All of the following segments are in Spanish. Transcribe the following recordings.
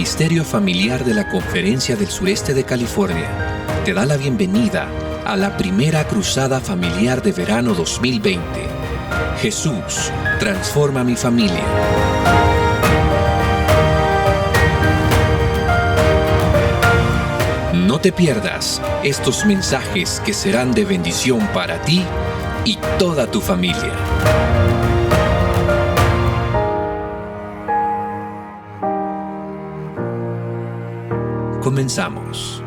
Ministerio Familiar de la Conferencia del Sureste de California te da la bienvenida a la primera Cruzada Familiar de Verano 2020. Jesús, transforma mi familia. No te pierdas estos mensajes que serán de bendición para ti y toda tu familia. Comenzamos.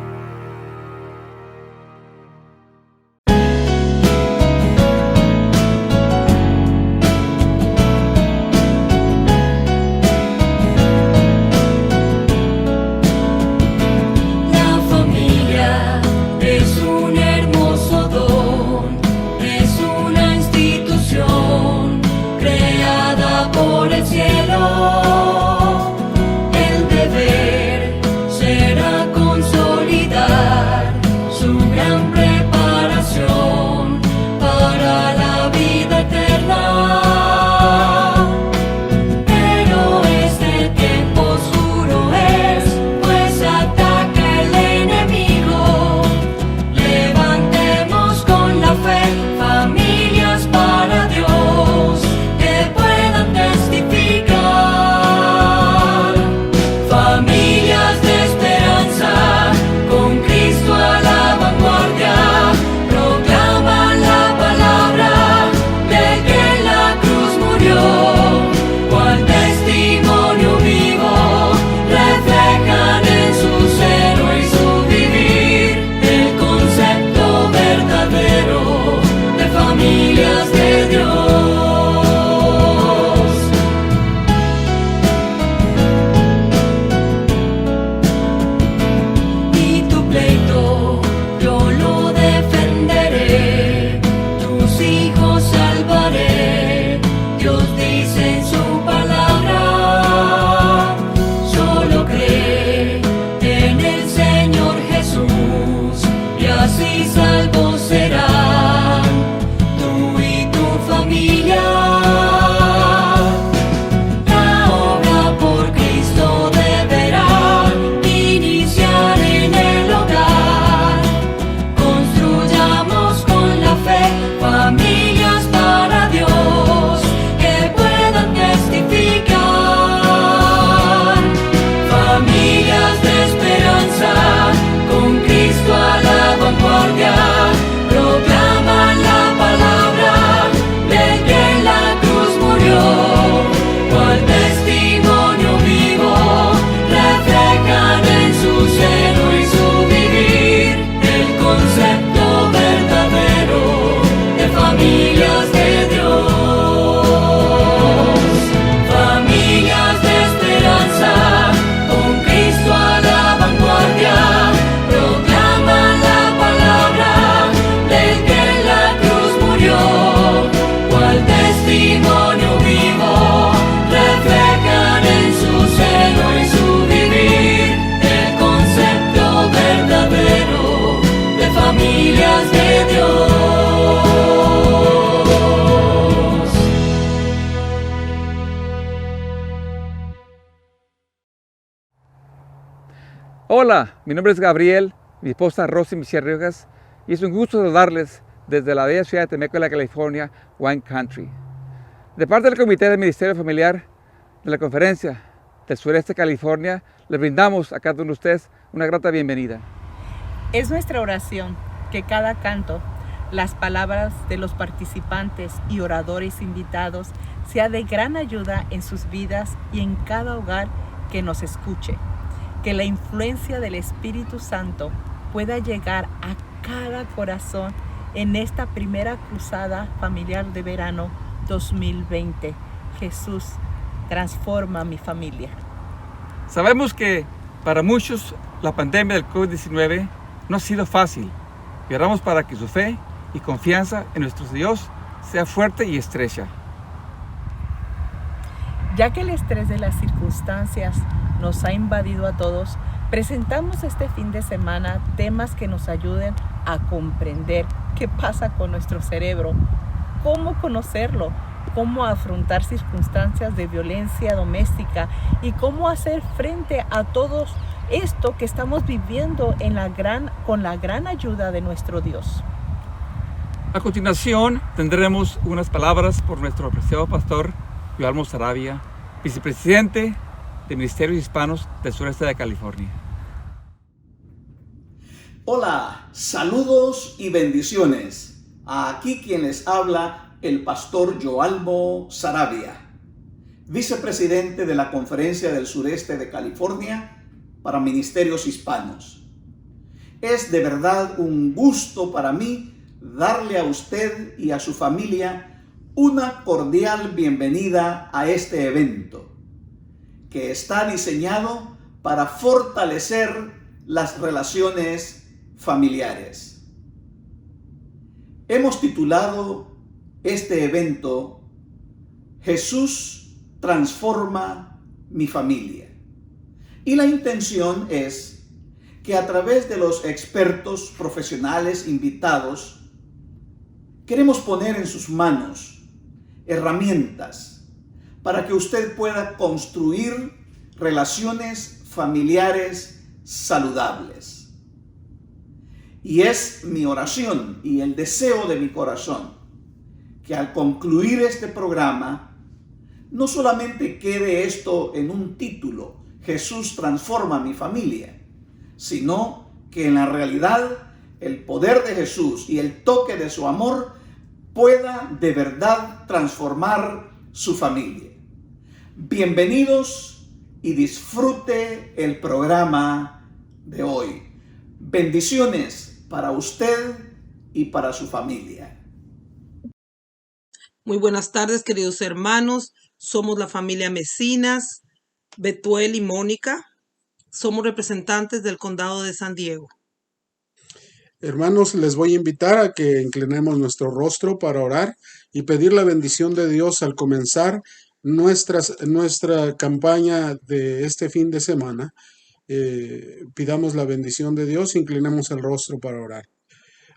Hola, mi nombre es Gabriel, mi esposa Rosy Michelle Riojas, y es un gusto saludarles desde la bella ciudad de Temecula, California, Wine Country. De parte del Comité del Ministerio Familiar de la Conferencia del Sureste de California, les brindamos a cada uno de ustedes una grata bienvenida. Es nuestra oración que cada canto, las palabras de los participantes y oradores invitados sea de gran ayuda en sus vidas y en cada hogar que nos escuche. Que la influencia del Espíritu Santo pueda llegar a cada corazón en esta primera cruzada familiar de verano 2020. Jesús, transforma mi familia. Sabemos que para muchos la pandemia del COVID-19 no ha sido fácil y oramos para que su fe y confianza en nuestro Dios sea fuerte y estrecha. Ya que el estrés de las circunstancias nos ha invadido a todos, presentamos este fin de semana temas que nos ayuden a comprender qué pasa con nuestro cerebro, cómo conocerlo, cómo afrontar circunstancias de violencia doméstica y cómo hacer frente a todo esto que estamos viviendo con la gran ayuda de nuestro Dios. A continuación tendremos unas palabras por nuestro apreciado pastor Joalmo Saravia, vicepresidente de Ministerios Hispanos del Sureste de California. Hola, saludos y bendiciones. Aquí quien les habla, el pastor Joalmo Saravia, vicepresidente de la Conferencia del Sureste de California para Ministerios Hispanos. Es de verdad un gusto para mí darle a usted y a su familia una cordial bienvenida a este evento, que está diseñado para fortalecer las relaciones familiares. Hemos titulado este evento Jesús transforma mi familia. Y la intención es que a través de los expertos profesionales invitados, queremos poner en sus manos herramientas para que usted pueda construir relaciones familiares saludables. Y es mi oración y el deseo de mi corazón que al concluir este programa no solamente quede esto en un título, Jesús transforma mi familia, sino que en la realidad el poder de Jesús y el toque de su amor pueda de verdad transformar su familia. Bienvenidos y disfrute el programa de hoy. Bendiciones para usted y para su familia. Muy buenas tardes, queridos hermanos. Somos la familia Mesinas, Betuel y Mónica. Somos representantes del condado de San Diego. Hermanos, les voy a invitar a que inclinemos nuestro rostro para orar y pedir la bendición de Dios al comenzar nuestra campaña de este fin de semana. Pidamos la bendición de Dios, inclinemos el rostro para orar.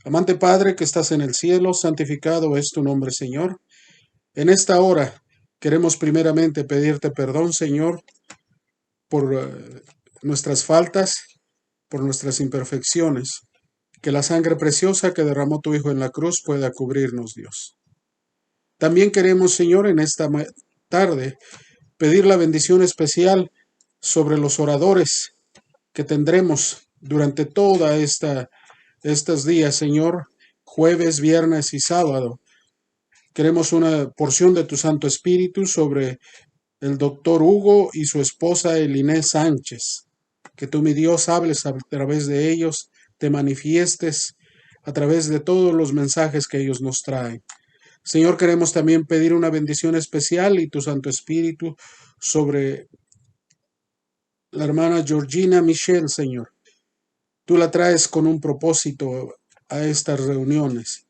Amante Padre que estás en el cielo, santificado es tu nombre, Señor. En esta hora queremos primeramente pedirte perdón, Señor, por nuestras faltas, por nuestras imperfecciones. Que la sangre preciosa que derramó tu Hijo en la cruz pueda cubrirnos, Dios. También queremos, Señor, en esta tarde pedir la bendición especial sobre los oradores que tendremos durante toda estos días, Señor, jueves, viernes y sábado. Queremos una porción de tu Santo Espíritu sobre el doctor Hugo y su esposa Elinés Sánchez. Que tú, mi Dios, hables a través de ellos, te manifiestes a través de todos los mensajes que ellos nos traen. Señor, queremos también pedir una bendición especial y tu Santo Espíritu sobre la hermana Georgina Michelle, Señor. Tú la traes con un propósito a estas reuniones.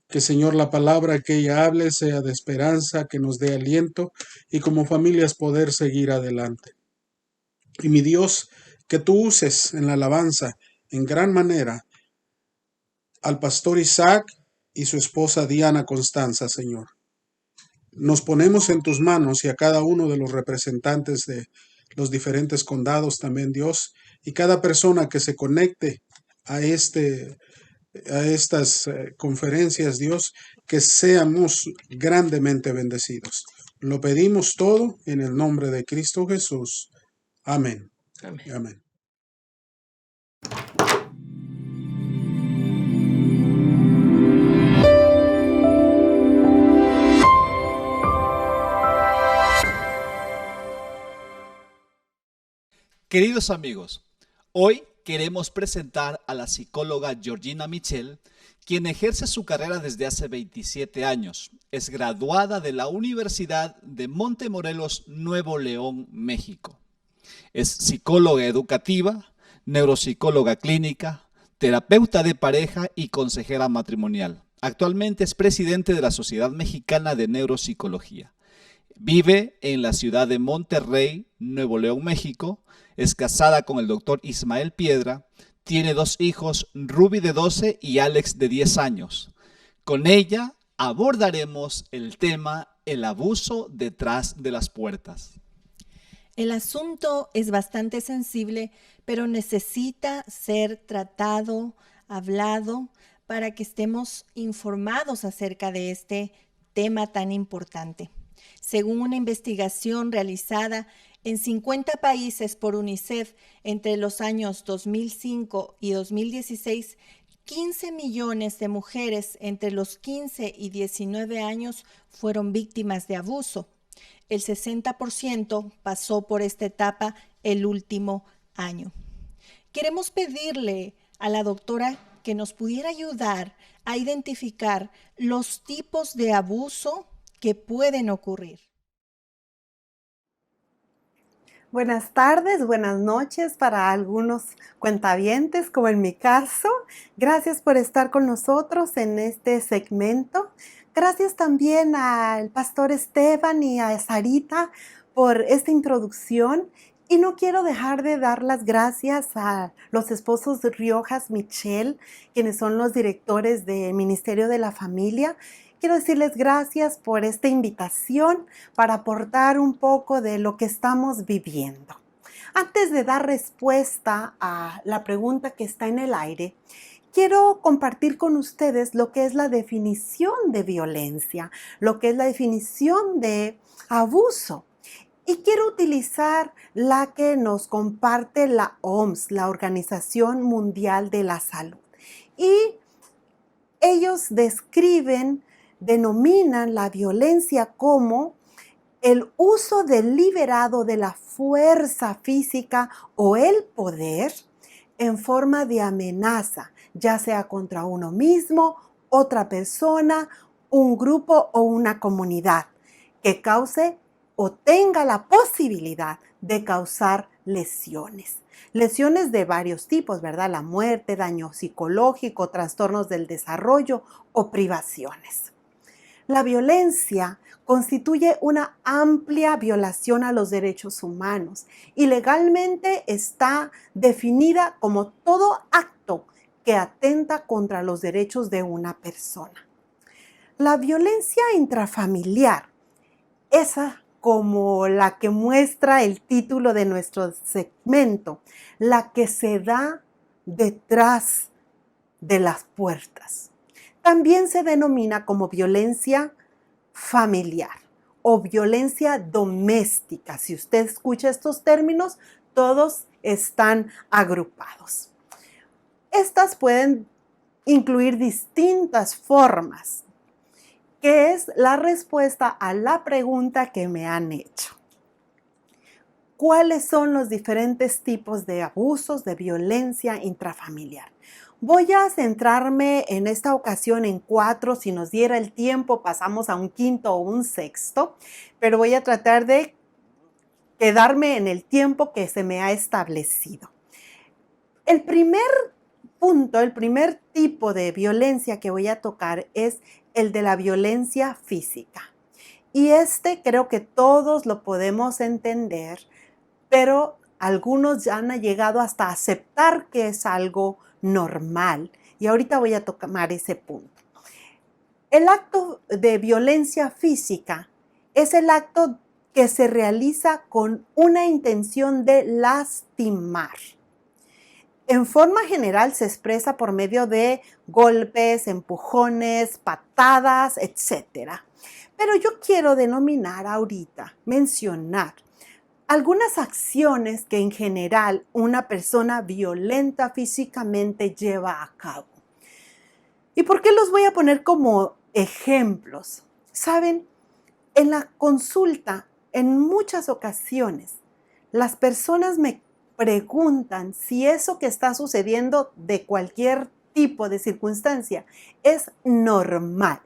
Que, Señor, la palabra que ella hable sea de esperanza, que nos dé aliento y como familias poder seguir adelante. Y mi Dios, que tú uses en la alabanza en gran manera al pastor Isaac y su esposa Diana Constanza, Señor. Nos ponemos en tus manos y a cada uno de los representantes de los diferentes condados también, Dios, y cada persona que se conecte a estas conferencias, Dios, que seamos grandemente bendecidos. Lo pedimos todo en el nombre de Cristo Jesús. Amén. Amén. Amén. Queridos amigos, hoy queremos presentar a la psicóloga Georgina Michelle, quien ejerce su carrera desde hace 27 años. Es graduada de la Universidad de Montemorelos, Nuevo León, México. Es psicóloga educativa, neuropsicóloga clínica, terapeuta de pareja y consejera matrimonial. Actualmente es presidente de la Sociedad Mexicana de Neuropsicología. Vive en la ciudad de Monterrey, Nuevo León, México. Es casada con el doctor Ismael Piedra. Tiene 2 hijos, Ruby de 12 y Alex de 10 años. Con ella abordaremos el tema el abuso detrás de las puertas. El asunto es bastante sensible, pero necesita ser tratado, hablado, para que estemos informados acerca de este tema tan importante. Según una investigación realizada en 50 países por UNICEF entre los años 2005 y 2016, 15 millones de mujeres entre los 15 y 19 años fueron víctimas de abuso. El 60% pasó por esta etapa el último año. Queremos pedirle a la doctora que nos pudiera ayudar a identificar los tipos de abuso que pueden ocurrir. Buenas tardes, buenas noches para algunos cuentavientes, como en mi caso. Gracias por estar con nosotros en este segmento. Gracias también al pastor Esteban y a Sarita por esta introducción. Y no quiero dejar de dar las gracias a los esposos de Riojas Michel, quienes son los directores del Ministerio de la Familia. Quiero decirles gracias por esta invitación para aportar un poco de lo que estamos viviendo. Antes de dar respuesta a la pregunta que está en el aire, quiero compartir con ustedes lo que es la definición de violencia, lo que es la definición de abuso. Y quiero utilizar la que nos comparte la OMS, la Organización Mundial de la Salud. Y ellos denominan la violencia como el uso deliberado de la fuerza física o el poder en forma de amenaza, ya sea contra uno mismo, otra persona, un grupo o una comunidad, que cause o tenga la posibilidad de causar lesiones. Lesiones de varios tipos, ¿verdad? La muerte, daño psicológico, trastornos del desarrollo o privaciones. La violencia constituye una amplia violación a los derechos humanos y legalmente está definida como todo acto que atenta contra los derechos de una persona. La violencia intrafamiliar, esa como la que muestra el título de nuestro segmento, la que se da detrás de las puertas. También se denomina como violencia familiar o violencia doméstica. Si usted escucha estos términos, todos están agrupados. Estas pueden incluir distintas formas, que es la respuesta a la pregunta que me han hecho. ¿Cuáles son los diferentes tipos de abusos, de violencia intrafamiliar? Voy a centrarme en esta ocasión en 4, si nos diera el tiempo pasamos a un quinto o un sexto, pero voy a tratar de quedarme en el tiempo que se me ha establecido. El primer punto, el primer tipo de violencia que voy a tocar es el de la violencia física. Y creo que todos lo podemos entender, pero algunos ya han llegado hasta aceptar que es algo normal. Y ahorita voy a tomar ese punto. El acto de violencia física es el acto que se realiza con una intención de lastimar. En forma general se expresa por medio de golpes, empujones, patadas, etc. Pero yo quiero mencionar algunas acciones que en general una persona violenta físicamente lleva a cabo. ¿Y por qué los voy a poner como ejemplos? Saben, en la consulta, en muchas ocasiones, las personas me preguntan si eso que está sucediendo de cualquier tipo de circunstancia es normal.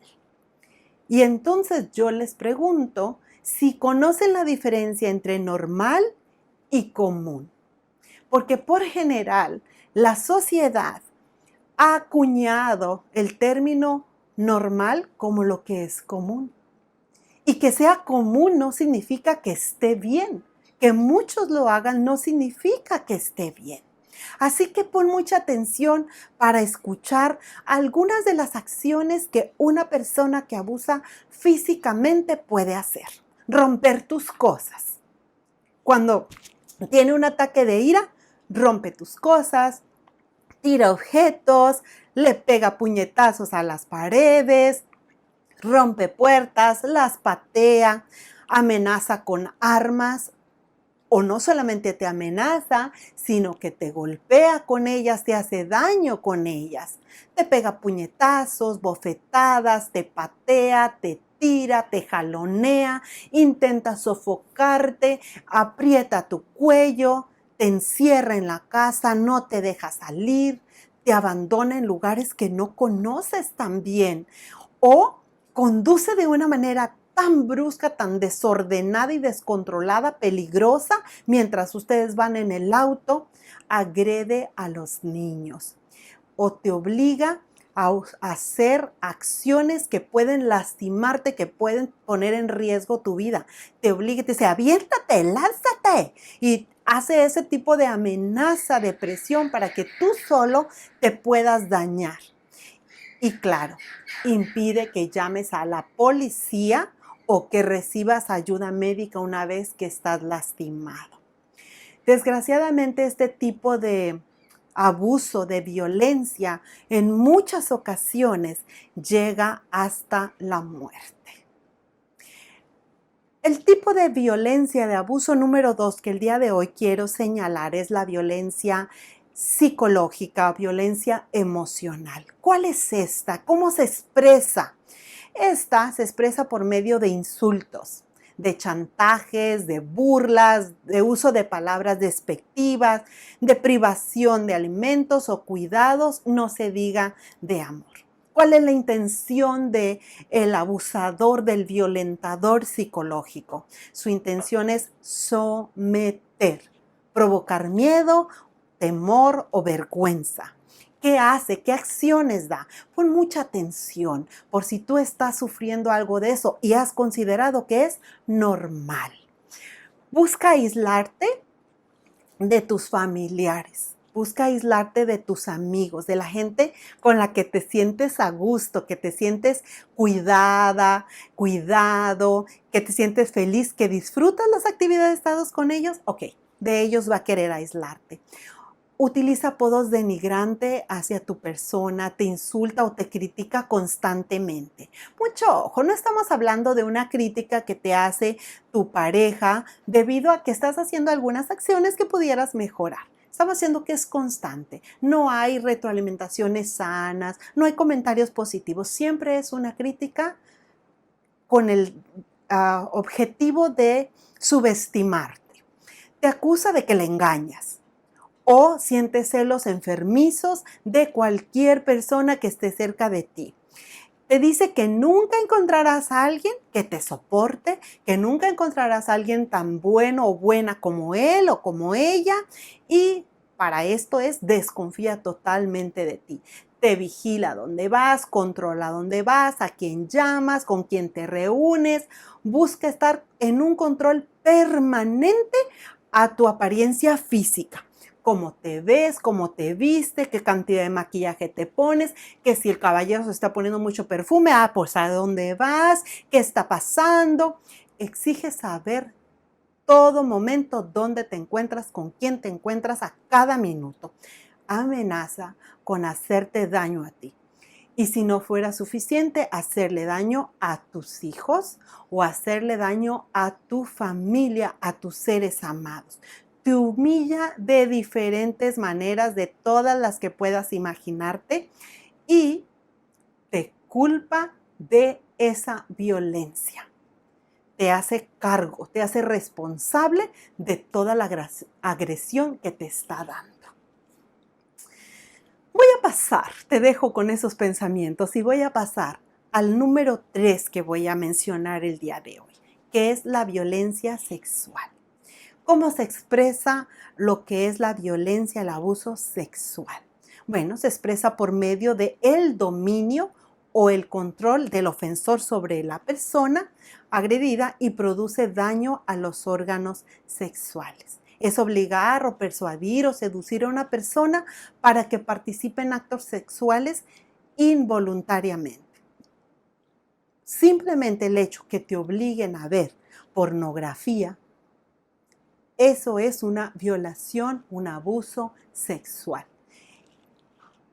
Y entonces yo les pregunto si conocen la diferencia entre normal y común. Porque por general la sociedad ha acuñado el término normal como lo que es común. Y que sea común no significa que esté bien. Que muchos lo hagan no significa que esté bien. Así que pon mucha atención para escuchar algunas de las acciones que una persona que abusa físicamente puede hacer. Romper tus cosas. Cuando tiene un ataque de ira, rompe tus cosas, tira objetos, le pega puñetazos a las paredes, rompe puertas, las patea, amenaza con armas, o no solamente te amenaza, sino que te golpea con ellas, te hace daño con ellas. Te pega puñetazos, bofetadas, te patea, te tira, te jalonea, intenta sofocarte, aprieta tu cuello, te encierra en la casa, no te deja salir, te abandona en lugares que no conoces tan bien, o conduce de una manera tan brusca, tan desordenada y descontrolada, peligrosa, mientras ustedes van en el auto, agrede a los niños o te obliga a hacer acciones que pueden lastimarte, que pueden poner en riesgo tu vida. Te obliga y te dice, aviéntate, lánzate. Y hace ese tipo de amenaza, de presión para que tú solo te puedas dañar. Y claro, impide que llames a la policía o que recibas ayuda médica una vez que estás lastimado. Desgraciadamente, este tipo de abuso, de violencia, en muchas ocasiones llega hasta la muerte. El tipo de violencia, de abuso número 2 que el día de hoy quiero señalar es la violencia psicológica, violencia emocional. ¿Cuál es esta? ¿Cómo se expresa? Esta se expresa por medio de insultos, de chantajes, de burlas, de uso de palabras despectivas, de privación de alimentos o cuidados, no se diga de amor. ¿Cuál es la intención del abusador, del violentador psicológico? Su intención es someter, provocar miedo, temor o vergüenza. ¿Qué hace? ¿Qué acciones da? Pon mucha atención por si tú estás sufriendo algo de eso y has considerado que es normal. Busca aislarte de tus familiares. Busca aislarte de tus amigos, de la gente con la que te sientes a gusto, que te sientes cuidada, cuidado, que te sientes feliz, que disfrutas las actividades dadas con ellos. Ok, de ellos va a querer aislarte. Utiliza apodos denigrantes hacia tu persona, te insulta o te critica constantemente. Mucho ojo, no estamos hablando de una crítica que te hace tu pareja debido a que estás haciendo algunas acciones que pudieras mejorar. Estamos haciendo que es constante. No hay retroalimentaciones sanas, no hay comentarios positivos. Siempre es una crítica con el objetivo de subestimarte. Te acusa de que le engañas. O siente celos enfermizos de cualquier persona que esté cerca de ti. Te dice que nunca encontrarás a alguien que te soporte, que nunca encontrarás a alguien tan bueno o buena como él o como ella. Y para esto desconfía totalmente de ti. Te vigila dónde vas, controla dónde vas, a quién llamas, con quién te reúnes. Busca estar en un control permanente a tu apariencia física. Cómo te ves, cómo te viste, qué cantidad de maquillaje te pones, que si el caballero se está poniendo mucho perfume, pues a dónde vas, qué está pasando. Exige saber todo momento dónde te encuentras, con quién te encuentras a cada minuto. Amenaza con hacerte daño a ti. Y si no fuera suficiente, hacerle daño a tus hijos o hacerle daño a tu familia, a tus seres amados. Te humilla de diferentes maneras, de todas las que puedas imaginarte, y te culpa de esa violencia. Te hace cargo, te hace responsable de toda la agresión que te está dando. Voy a pasar, te dejo con esos pensamientos y voy a pasar al número 3 que voy a mencionar el día de hoy, que es la violencia sexual. ¿Cómo se expresa lo que es la violencia, el abuso sexual? Bueno, se expresa por medio de el dominio o el control del ofensor sobre la persona agredida y produce daño a los órganos sexuales. Es obligar o persuadir o seducir a una persona para que participe en actos sexuales involuntariamente. Simplemente el hecho que te obliguen a ver pornografía, eso es una violación, un abuso sexual.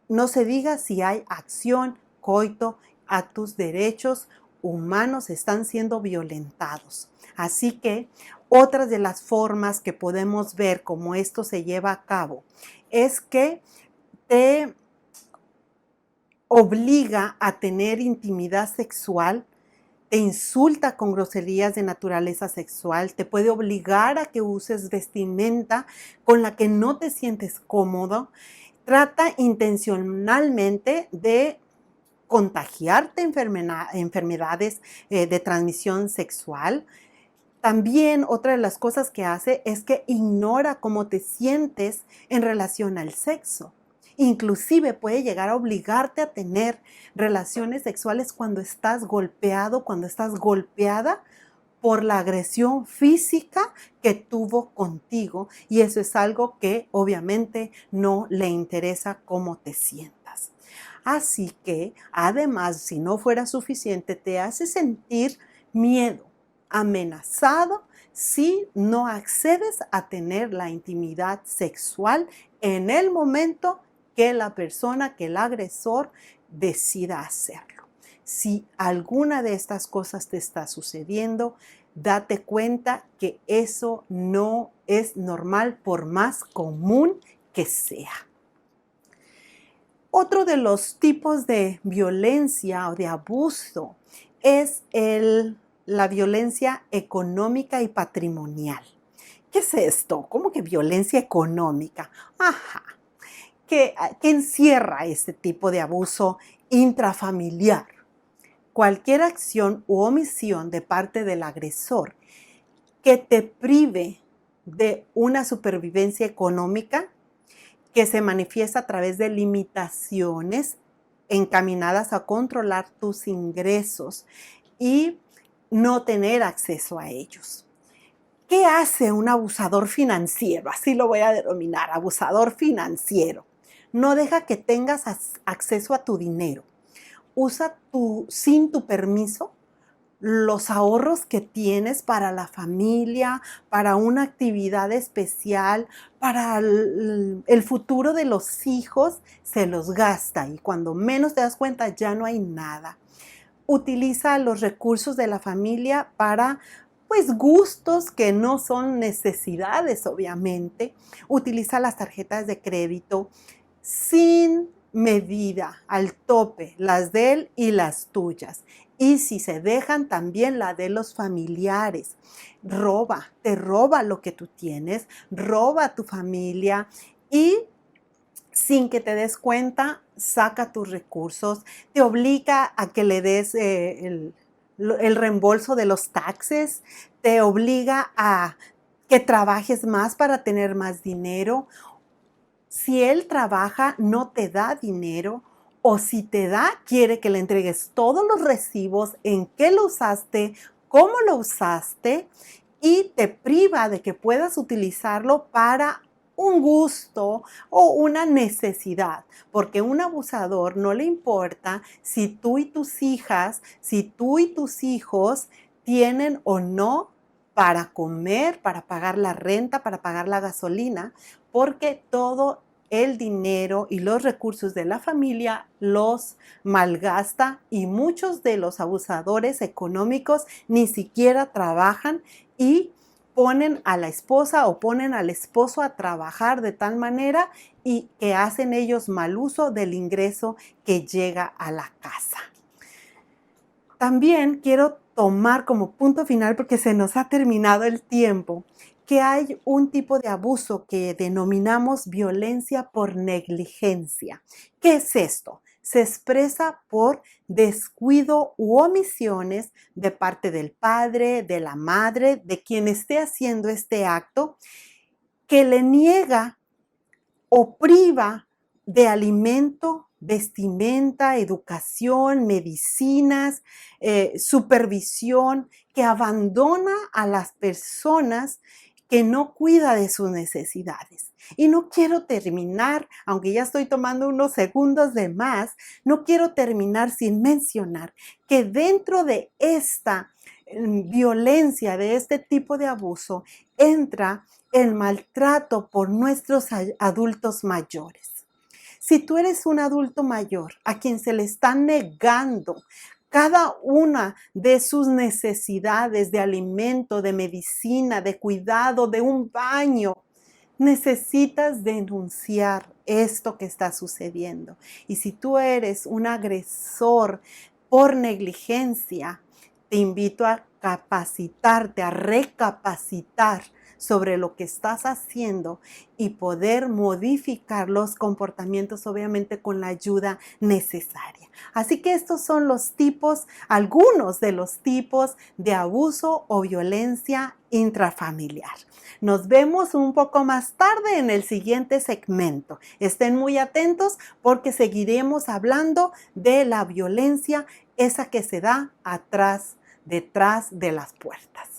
No se diga si hay acción, coito, a tus derechos humanos están siendo violentados. Así que otra de las formas que podemos ver cómo esto se lleva a cabo es que te obliga a tener intimidad sexual, te insulta con groserías de naturaleza sexual, te puede obligar a que uses vestimenta con la que no te sientes cómodo, trata intencionalmente de contagiarte enfermedades de transmisión sexual. También otra de las cosas que hace es que ignora cómo te sientes en relación al sexo. Inclusive puede llegar a obligarte a tener relaciones sexuales cuando estás golpeado, cuando estás golpeada por la agresión física que tuvo contigo. Y eso es algo que obviamente no le interesa cómo te sientas. Así que, además, si no fuera suficiente, te hace sentir miedo, amenazado, si no accedes a tener la intimidad sexual en el momento que la persona, que el agresor decida hacerlo. Si alguna de estas cosas te está sucediendo, date cuenta que eso no es normal por más común que sea. Otro de los tipos de violencia o de abuso es la violencia económica y patrimonial. ¿Qué es esto? ¿Cómo que violencia económica? Ajá. ¿Qué encierra este tipo de abuso intrafamiliar? Cualquier acción u omisión de parte del agresor que te prive de una supervivencia económica que se manifiesta a través de limitaciones encaminadas a controlar tus ingresos y no tener acceso a ellos. ¿Qué hace un abusador financiero? Así lo voy a denominar, abusador financiero. No deja que tengas acceso a tu dinero. Usa sin tu permiso los ahorros que tienes para la familia, para una actividad especial, para el futuro de los hijos, se los gasta y cuando menos te das cuenta ya no hay nada. Utiliza los recursos de la familia para gustos que no son necesidades, obviamente. Utiliza las tarjetas de crédito sin medida, al tope, las de él y las tuyas. Y si se dejan, también la de los familiares. Te roba lo que tú tienes, roba a tu familia y sin que te des cuenta, saca tus recursos, te obliga a que le des el reembolso de los taxes, te obliga a que trabajes más para tener más dinero. Si él trabaja, no te da dinero, o si te da, quiere que le entregues todos los recibos, en qué lo usaste, cómo lo usaste, y te priva de que puedas utilizarlo para un gusto o una necesidad, porque a un abusador no le importa si tú y tus hijas, si tú y tus hijos tienen o no para comer, para pagar la renta, para pagar la gasolina, porque todo el dinero y los recursos de la familia los malgasta y muchos de los abusadores económicos ni siquiera trabajan y ponen a la esposa o ponen al esposo a trabajar de tal manera y que hacen ellos mal uso del ingreso que llega a la casa. También quiero tomar como punto final, porque se nos ha terminado el tiempo, que hay un tipo de abuso que denominamos violencia por negligencia. ¿Qué es esto? Se expresa por descuido u omisiones de parte del padre, de la madre, de quien esté haciendo este acto, que le niega o priva de alimento, vestimenta, educación, medicinas, supervisión, que abandona a las personas que no cuida de sus necesidades. Y no quiero terminar, aunque ya estoy tomando unos segundos de más, no quiero terminar sin mencionar que dentro de esta violencia, de este tipo de abuso, entra el maltrato por nuestros adultos mayores. Si tú eres un adulto mayor a quien se le está negando cada una de sus necesidades de alimento, de medicina, de cuidado, de un baño, necesitas denunciar esto que está sucediendo. Y si tú eres un agresor por negligencia, te invito a capacitarte, a recapacitar sobre lo que estás haciendo y poder modificar los comportamientos, obviamente con la ayuda necesaria. Así que estos son los tipos, algunos de los tipos de abuso o violencia intrafamiliar. Nos vemos un poco más tarde en el siguiente segmento. Estén muy atentos porque seguiremos hablando de la violencia, esa que se da detrás de las puertas.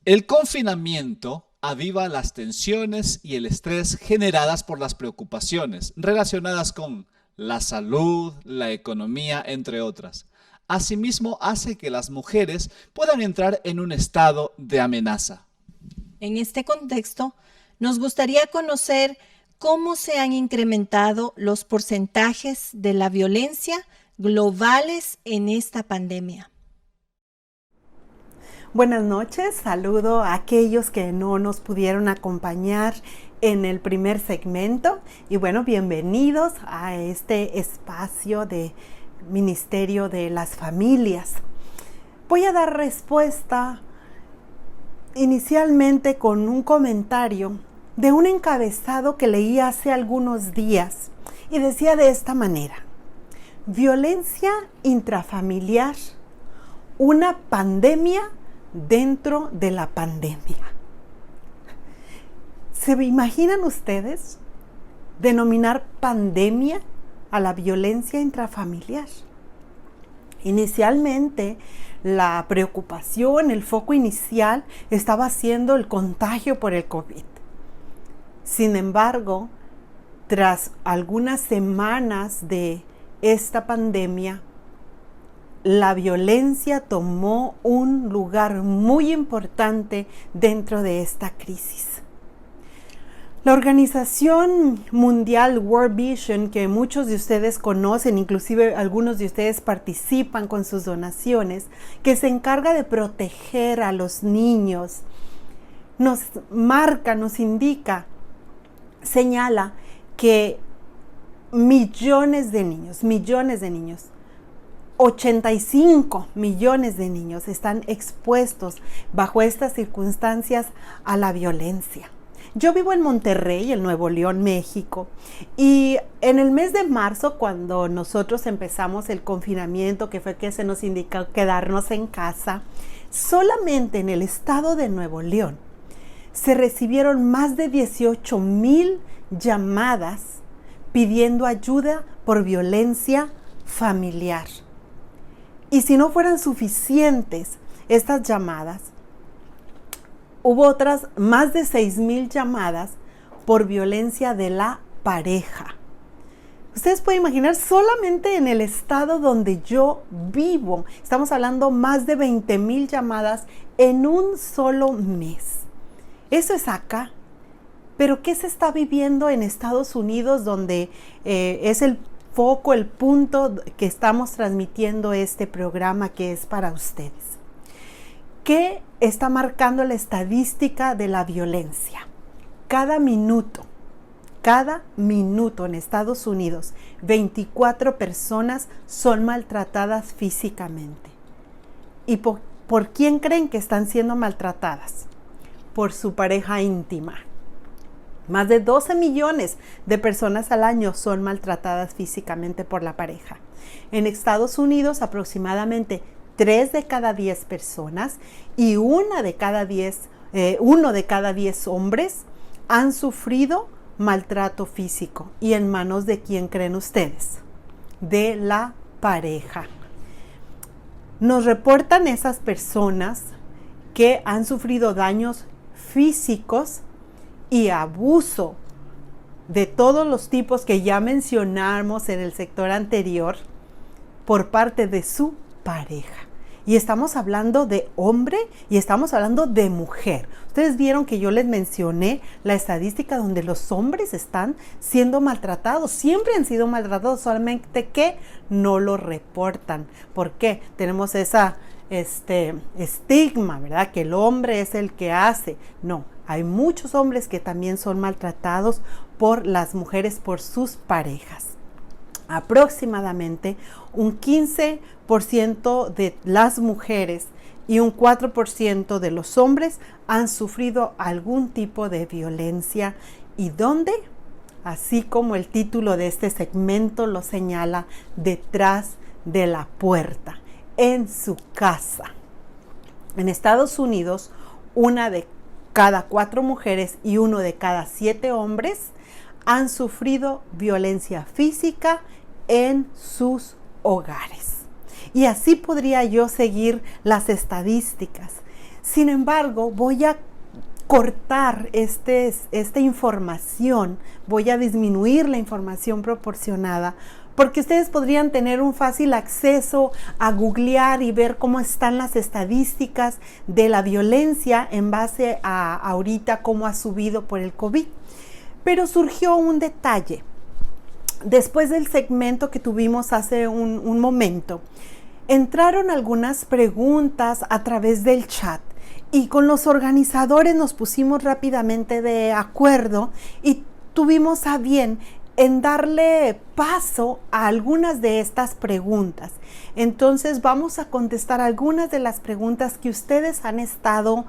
El confinamiento aviva las tensiones y el estrés generadas por las preocupaciones relacionadas con la salud, la economía, entre otras. Asimismo, hace que las mujeres puedan entrar en un estado de amenaza. En este contexto, nos gustaría conocer cómo se han incrementado los porcentajes de la violencia globales en esta pandemia. Buenas noches, saludo a aquellos que no nos pudieron acompañar en el primer segmento y bueno, bienvenidos a este espacio de Ministerio de las Familias. Voy a dar respuesta inicialmente con un comentario de un encabezado que leí hace algunos días y decía de esta manera: violencia intrafamiliar, una pandemia dentro de la pandemia. ¿Se imaginan ustedes denominar pandemia a la violencia intrafamiliar? Inicialmente, la preocupación, el foco inicial estaba siendo el contagio por el COVID. Sin embargo, tras algunas semanas de esta pandemia, la violencia tomó un lugar muy importante dentro de esta crisis. La Organización Mundial World Vision, que muchos de ustedes conocen, inclusive algunos de ustedes participan con sus donaciones, que se encarga de proteger a los niños, nos marca, nos indica, señala que millones de niños, 85 millones de niños están expuestos bajo estas circunstancias a la violencia. Yo vivo en Monterrey, en Nuevo León, México, y en el mes de marzo, cuando nosotros empezamos el confinamiento, que fue que se nos indicó quedarnos en casa, solamente en el estado de Nuevo León se recibieron más de 18,000 llamadas pidiendo ayuda por violencia familiar. Y si no fueran suficientes estas llamadas, hubo otras más de 6,000 llamadas por violencia de la pareja. Ustedes pueden imaginar, solamente en el estado donde yo vivo, estamos hablando más de 20,000 llamadas en un solo mes. Eso es acá. Pero ¿qué se está viviendo en Estados Unidos, donde es el foco, el punto que estamos transmitiendo este programa que es para ustedes? ¿Qué está marcando la estadística de la violencia? Cada minuto en Estados Unidos, 24 personas son maltratadas físicamente. ¿Y por quién creen que están siendo maltratadas? Por su pareja íntima. Más de 12 millones de personas al año son maltratadas físicamente por la pareja. En Estados Unidos, aproximadamente 3 de cada 10 personas y 1 de cada 10 1 de cada 10 hombres han sufrido maltrato físico. ¿Y en manos de quién creen ustedes? De la pareja. Nos reportan esas personas que han sufrido daños físicos y abuso de todos los tipos que ya mencionamos en el sector anterior por parte de su pareja. Y estamos hablando de hombre y estamos hablando de mujer. Ustedes vieron que yo les mencioné la estadística donde los hombres están siendo maltratados. Siempre han sido maltratados, solamente que no lo reportan. ¿Por qué? Tenemos esa estigma, ¿verdad? Que el hombre es el que hace. No, hay muchos hombres que también son maltratados por las mujeres, por sus parejas. Aproximadamente un 15% de las mujeres y un 4% de los hombres han sufrido algún tipo de violencia. ¿Y dónde? Así como el título de este segmento lo señala, detrás de la puerta, en su casa. En Estados Unidos, 1 de cada 4 mujeres y 1 de cada 7 hombres han sufrido violencia física en sus hogares. Y así podría yo seguir las estadísticas. Sin embargo, voy a cortar esta información, voy a disminuir la información proporcionada, porque ustedes podrían tener un fácil acceso a googlear y ver cómo están las estadísticas de la violencia en base a ahorita cómo ha subido por el COVID. Pero surgió un detalle. Después del segmento que tuvimos hace un momento, entraron algunas preguntas a través del chat y con los organizadores nos pusimos rápidamente de acuerdo y tuvimos a bien en darle paso a algunas de estas preguntas. Entonces vamos a contestar algunas de las preguntas que ustedes han estado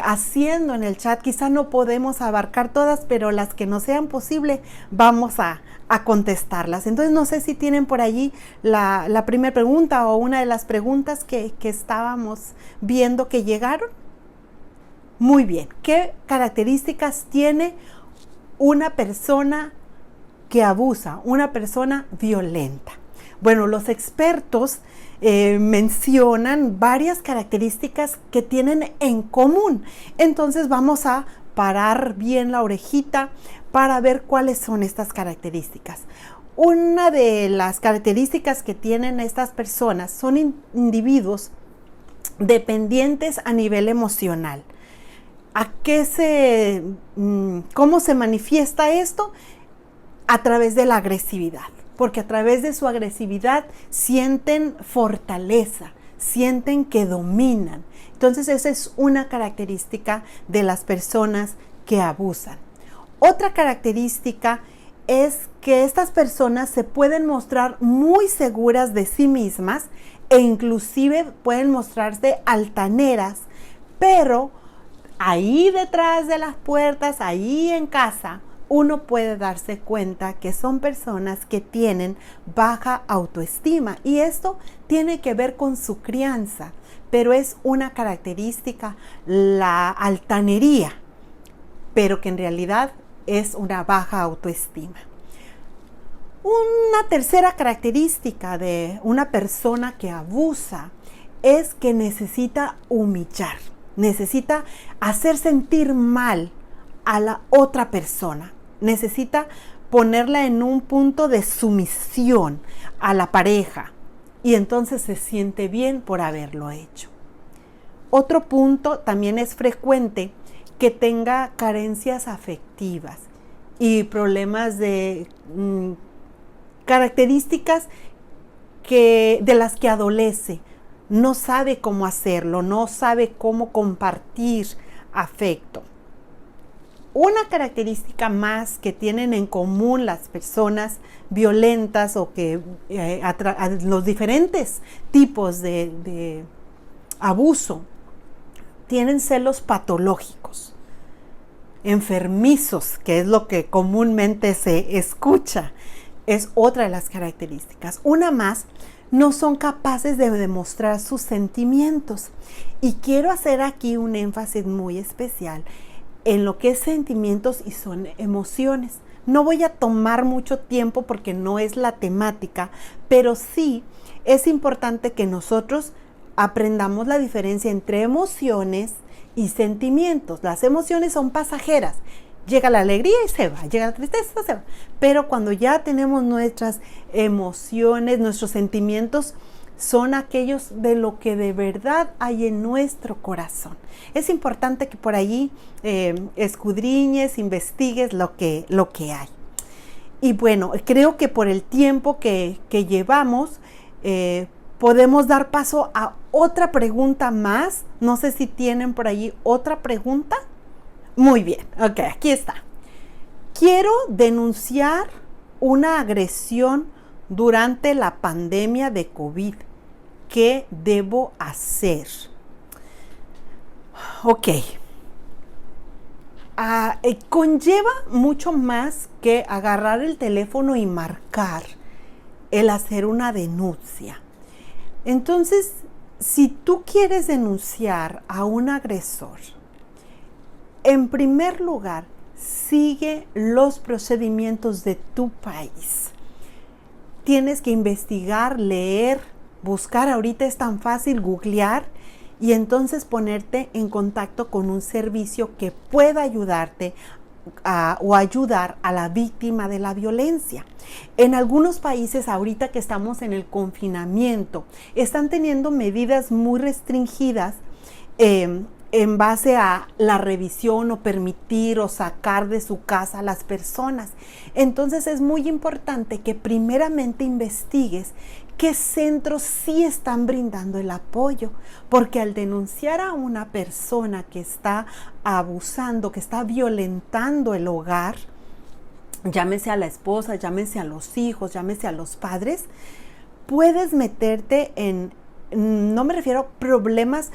haciendo en el chat. Quizá no podemos abarcar todas, pero las que nos sean posible vamos a contestarlas. Entonces no sé si tienen por allí la primera pregunta o una de las preguntas que estábamos viendo que llegaron. Muy bien. ¿Qué características tiene una persona que abusa, una persona violenta? Bueno, los expertos mencionan varias características que tienen en común. Entonces vamos a parar bien la orejita para ver cuáles son estas características. Una de las características que tienen estas personas son individuos dependientes a nivel emocional. ¿Cómo se manifiesta esto? A través de la agresividad, porque a través de su agresividad sienten fortaleza, sienten que dominan. Entonces esa es una característica de las personas que abusan. Otra característica es que estas personas se pueden mostrar muy seguras de sí mismas e inclusive pueden mostrarse altaneras, pero ahí detrás de las puertas, ahí en casa, uno puede darse cuenta que son personas que tienen baja autoestima y esto tiene que ver con su crianza, pero es una característica, la altanería, pero que en realidad es una baja autoestima. Una tercera característica de una persona que abusa es que necesita humillar, necesita hacer sentir mal a la otra persona. Necesita ponerla en un punto de sumisión a la pareja y entonces se siente bien por haberlo hecho. Otro punto, también es frecuente que tenga carencias afectivas y problemas de características de las que adolece. No sabe cómo hacerlo, no sabe cómo compartir afecto. Una característica más que tienen en común las personas violentas o que los diferentes tipos de abuso tienen celos patológicos, enfermizos, que es lo que comúnmente se escucha, es otra de las características. Una más, no son capaces de demostrar sus sentimientos. Y quiero hacer aquí un énfasis muy especial en lo que es sentimientos y son emociones. No voy a tomar mucho tiempo porque no es la temática, pero sí es importante que nosotros aprendamos la diferencia entre emociones y sentimientos. Las emociones son pasajeras. Llega la alegría y se va, llega la tristeza, se va. Pero cuando ya tenemos nuestras emociones, nuestros sentimientos, son aquellos de lo que de verdad hay en nuestro corazón. Es importante que por allí escudriñes, investigues lo que hay. Y bueno, creo que por el tiempo que llevamos, podemos dar paso a otra pregunta más. No sé si tienen por allí otra pregunta. Muy bien, ok, aquí está. Quiero denunciar una agresión durante la pandemia de COVID. ¿Qué debo hacer? Ok. Conlleva mucho más que agarrar el teléfono y marcar, el hacer una denuncia. Entonces, si tú quieres denunciar a un agresor, en primer lugar, sigue los procedimientos de tu país. Tienes que investigar, leer, buscar. Ahorita es tan fácil googlear y entonces ponerte en contacto con un servicio que pueda ayudarte o ayudar a la víctima de la violencia. En algunos países, ahorita que estamos en el confinamiento, están teniendo medidas muy restringidas en base a la revisión o permitir o sacar de su casa a las personas. Entonces es muy importante que primeramente investigues qué centros sí están brindando el apoyo, porque al denunciar a una persona que está abusando, que está violentando el hogar, llámese a la esposa, llámese a los hijos, llámese a los padres, puedes meterte en, no me refiero a problemas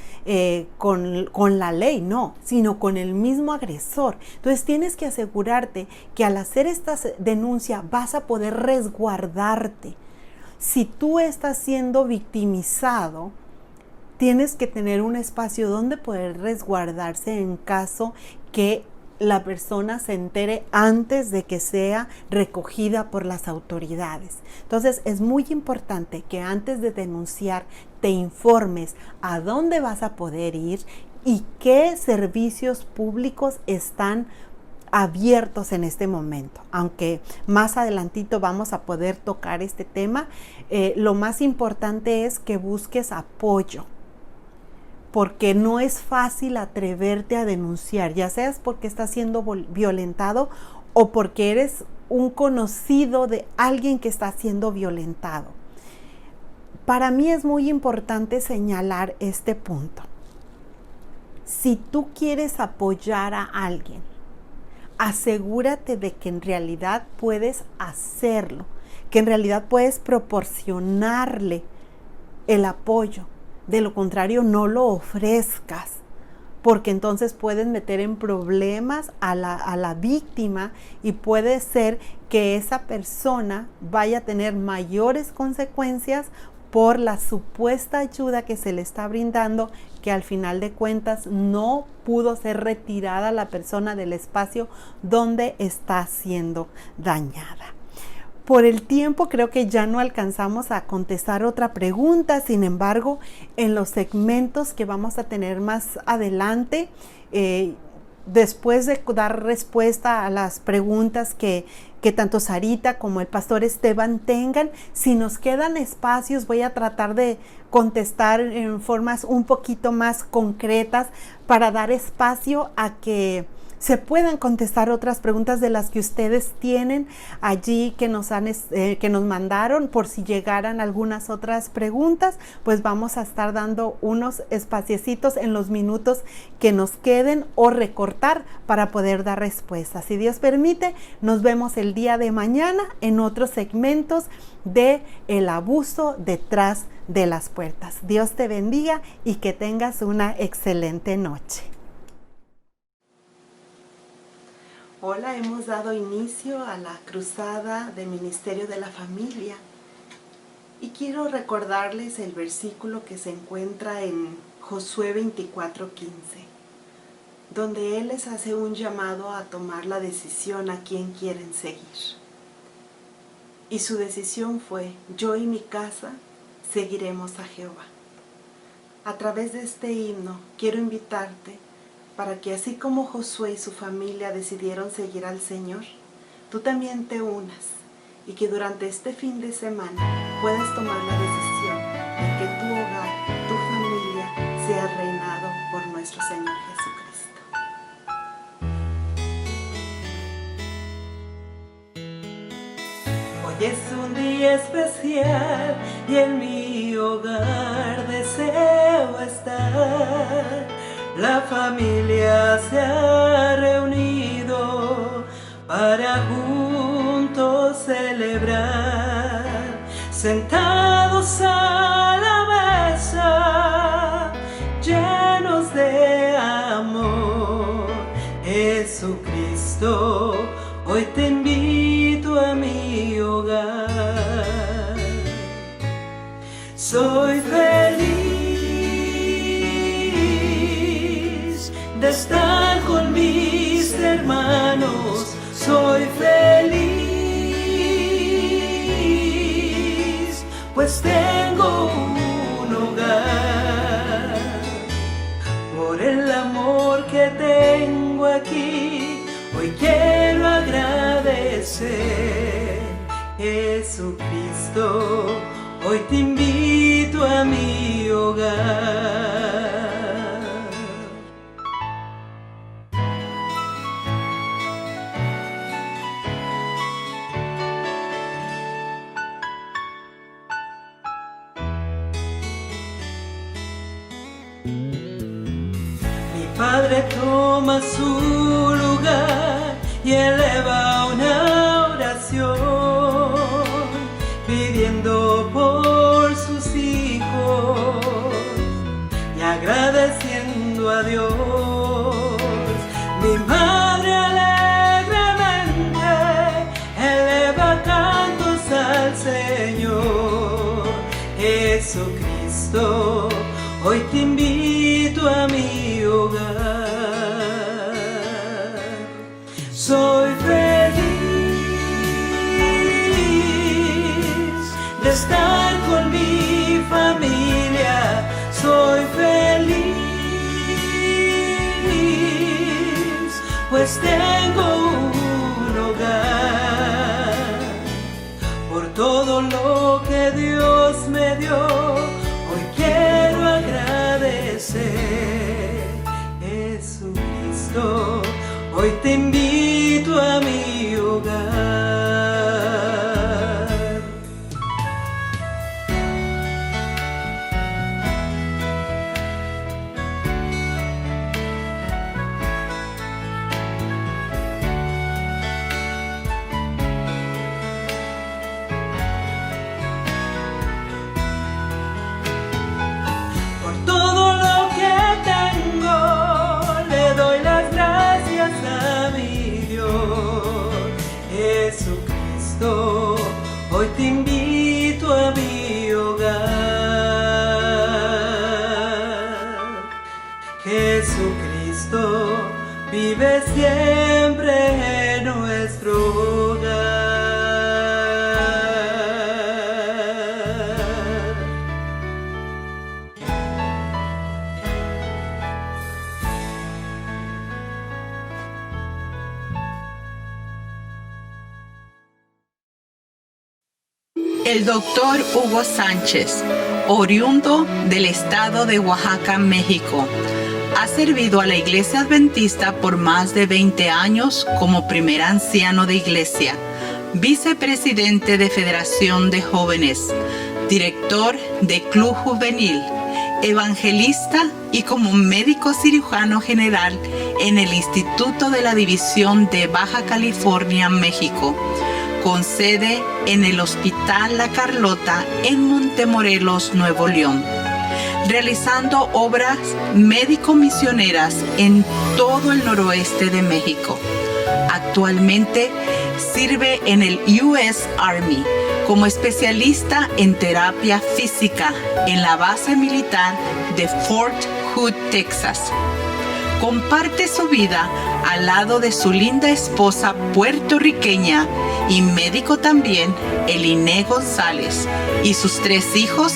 con la ley, no, sino con el mismo agresor. Entonces tienes que asegurarte que al hacer esta denuncia vas a poder resguardarte. Si tú estás siendo victimizado, tienes que tener un espacio donde poder resguardarse en caso que la persona se entere antes de que sea recogida por las autoridades. Entonces es muy importante que antes de denunciar te informes a dónde vas a poder ir y qué servicios públicos están abiertos en este momento. Aunque más adelantito vamos a poder tocar este tema, lo más importante es que busques apoyo, porque no es fácil atreverte a denunciar, ya seas porque estás siendo violentado o porque eres un conocido de alguien que está siendo violentado. Para mí es muy importante señalar este punto. Si tú quieres apoyar a alguien, asegúrate de que en realidad puedes hacerlo, que en realidad puedes proporcionarle el apoyo. De lo contrario, no lo ofrezcas, porque entonces puedes meter en problemas a la víctima y puede ser que esa persona vaya a tener mayores consecuencias por la supuesta ayuda que se le está brindando, que al final de cuentas no pudo ser retirada la persona del espacio donde está siendo dañada. Por el tiempo creo que ya no alcanzamos a contestar otra pregunta. Sin embargo, en los segmentos que vamos a tener más adelante, después de dar respuesta a las preguntas que tanto Sarita como el pastor Esteban tengan, si nos quedan espacios, voy a tratar de contestar en formas un poquito más concretas para dar espacio a que se puedan contestar otras preguntas de las que ustedes tienen allí que nos mandaron. Por si llegaran algunas otras preguntas, pues vamos a estar dando unos espaciecitos en los minutos que nos queden o recortar para poder dar respuestas. Si Dios permite, nos vemos el día de mañana en otros segmentos de el abuso detrás de las puertas. Dios te bendiga y que tengas una excelente noche. Hola, hemos dado inicio a la cruzada de Ministerio de la Familia Y quiero recordarles el versículo que se encuentra en Josué 24:15, donde Él les hace un llamado a tomar la decisión a quién quieren seguir. Y su decisión fue: yo y mi casa seguiremos a Jehová. A través de este himno quiero invitarte para que, así como Josué y su familia decidieron seguir al Señor, tú también te unas y que durante este fin de semana puedas tomar la decisión de que tu hogar, tu familia, sea reinado por nuestro Señor Jesucristo. Hoy es un día especial y en mi hogar deseo estar. La familia se ha reunido para juntos celebrar, sentados a la mesa, llenos de amor. Jesucristo, hoy te invito a mi hogar. Soy feliz de estar con mis hermanos. Soy feliz, pues tengo un hogar. Por el amor que tengo aquí, hoy quiero agradecer. Jesucristo, hoy te invito a mi hogar. Padre toma su lugar y eleva una oración, pidiendo por sus hijos y agradeciendo a Dios. Mi madre alegremente eleva cantos al Señor. Jesucristo, hoy te invito a mi hogar. Soy feliz de estar con mi familia. Soy feliz, pues tengo un hogar. Por todo lo que Dios me dio, hoy quiero agradecer. Jesucristo, hoy te invito a mi hogar. Por todo lo que tengo, le doy las gracias a mi Dios. Jesucristo, hoy te invito a mi hogar. Jesucristo, vive siempre en nuestro hogar. El doctor Hugo Sánchez, oriundo del estado de Oaxaca, México, ha servido a la Iglesia Adventista por más de 20 años como primer anciano de iglesia, vicepresidente de Federación de Jóvenes, director de Club Juvenil, evangelista y como médico cirujano general en el Instituto de la División de Baja California, México, con sede en el Hospital La Carlota en Montemorelos, Nuevo León, realizando obras médico-misioneras en todo el noroeste de México. Actualmente sirve en el U.S. Army como especialista en terapia física en la base militar de Fort Hood, Texas. Comparte su vida al lado de su linda esposa puertorriqueña y médico también, Eline González, y sus 3 hijos,